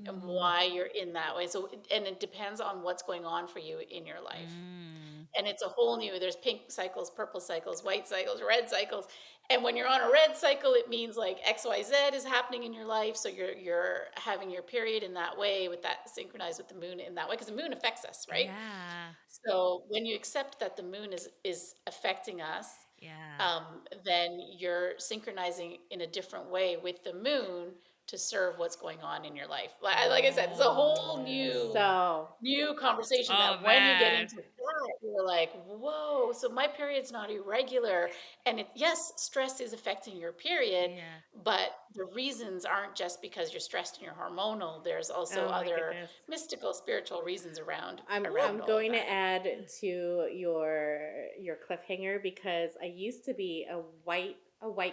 S4: and
S1: Mm.
S4: why you're in that way. So, and it depends on what's going on for you in your life.
S1: Mm.
S4: And it's a whole new, there's pink cycles, purple cycles, white cycles, red cycles. And when you're on a red cycle, it means like XYZ is happening in your life. So you're having your period in that way with that synchronized with the moon in that way, because the moon affects us, right?
S1: Yeah.
S4: So when you accept that the moon is affecting us,
S1: Yeah.
S4: then you're synchronizing in a different way with the moon to serve what's going on in your life. Like I said, it's a whole
S1: Oh.
S2: So,
S4: new conversation
S1: Oh
S4: that when you get
S1: man.
S4: into that, you're like, whoa, so my period's not irregular. And yes, stress is affecting your period,
S1: Yeah.
S4: but the reasons aren't just because you're stressed and you're hormonal. There's also
S2: oh my
S4: other
S2: goodness.
S4: mystical, spiritual reasons around
S2: I'm
S4: around all of
S2: going to
S4: that.
S2: add to your cliffhanger because I used to be a white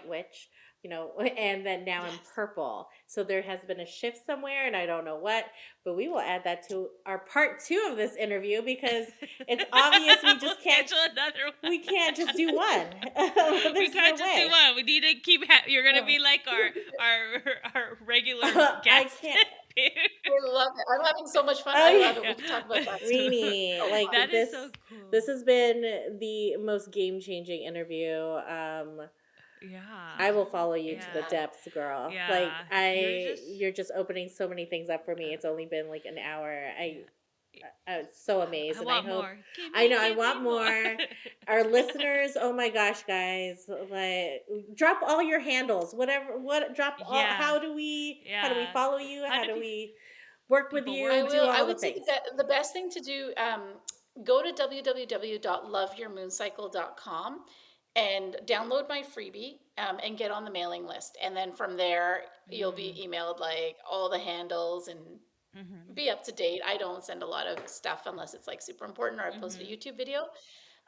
S2: witch, and then now I'm
S4: Yes.
S2: purple. So there has been a shift somewhere and I don't know what, but we will add that to our part 2 of this interview because it's obvious we
S1: We'll
S2: just can't
S1: schedule another one.
S2: we can't just do one.
S1: We
S2: There's no
S1: can't just do
S2: way.
S1: one. We need to keep. You're gonna
S2: Oh.
S1: be like our regular
S2: I
S1: guest.
S2: can't.
S4: I love it. I'm having so much fun.
S2: Oh
S4: I love it.
S1: Yeah.
S4: We can talk about that too.
S2: Reenee,
S4: So
S2: like
S4: fun.
S1: That is so
S2: this
S1: cool.
S2: has been the most game-changing interview.
S1: Yeah.
S2: I will follow you to the
S1: Yeah.
S4: Yeah.
S2: depths, girl. Like
S1: Yeah. You're
S2: I
S1: just.
S2: you're just opening so many things up for me. It's only been like an hour.
S1: Yeah.
S2: I was so amazed
S1: I
S2: and I
S1: want
S2: hope
S1: more. Give
S2: I
S1: me,
S2: know I
S1: give me
S2: want more. Our listeners, oh my gosh, guys, like drop all your handles. Whatever, drop all
S1: Yeah.
S2: how do we
S1: Yeah.
S2: follow you?
S1: How
S2: How
S1: do
S2: do we work with
S1: people
S4: I
S2: you?
S1: work with
S2: Do
S4: will. I
S2: all the
S4: would say
S2: things.
S4: the best thing to do, go to www.loveyourmooncycle.com and download my freebie and get on the mailing list. And then from there, you'll be
S1: you?
S4: emailed like all the handles and
S1: Mm-hmm.
S4: be up to date. I don't send a lot of stuff unless it's like super important or I post a
S1: Mm-hmm.
S4: YouTube video.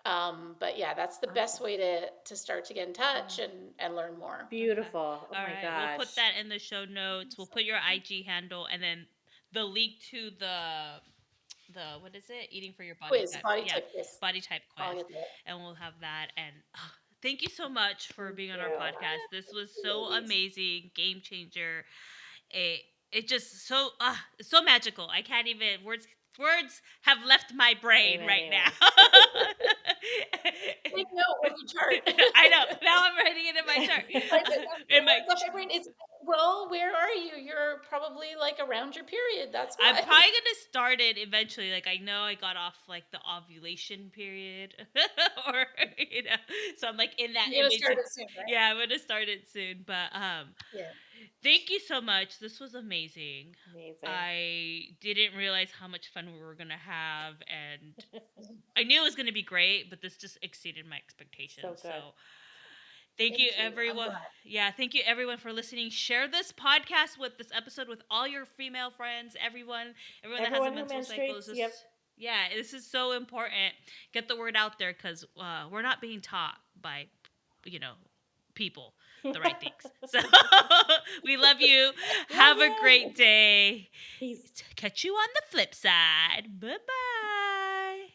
S4: But yeah, that's the best
S2: Awesome.
S4: way to start to get in touch and learn more.
S1: Okay.
S2: Beautiful. Oh
S1: All
S2: my
S1: right. We'll put
S2: gosh.
S1: that in the show notes. We'll put your IG handle, and then the link to the what is it? Eating for your body
S4: Quiz,
S1: type.
S4: body
S1: Yeah,
S4: type quiz.
S1: body type
S4: I'll
S1: quiz,
S4: get that.
S1: and we'll have that. And thank you so much for being on our
S2: you.
S1: podcast. This was so amazing, game changer. It it just so magical. I can't even words have left my brain
S2: Amen,
S1: right
S2: amen.
S1: now.
S4: Take note with your chart.
S1: I know. Now I'm writing it in my chart. In my
S4: My brain is, well, where are you? You're probably like around your period. That's why.
S1: I'm probably gonna start it eventually. Like I know I got off like the ovulation period, or so I'm like in that
S4: You're gonna
S1: in
S4: start
S1: between.
S4: it soon, right?
S1: Yeah, I'm gonna start it soon. But
S4: Yeah.
S1: thank you so much. This was amazing.
S2: Amazing.
S1: I didn't realize how much fun we were gonna have, and I knew it was gonna be great, but this just exceeded my expectations.
S2: So good.
S1: Thank you,
S4: I'm
S1: everyone.
S4: glad.
S1: Yeah, thank you, everyone, for listening. Share this podcast with this episode with all your female friends, everyone that has a
S2: Everyone who
S1: menstrual cycle. This
S2: menstruates,
S1: is,
S2: yep.
S1: yeah, this is so important. Get the word out there because we're not being taught by, people the right things. So we love you. Have a
S2: you.
S1: great day.
S2: Peace.
S1: Catch you on the flip side. Bye bye.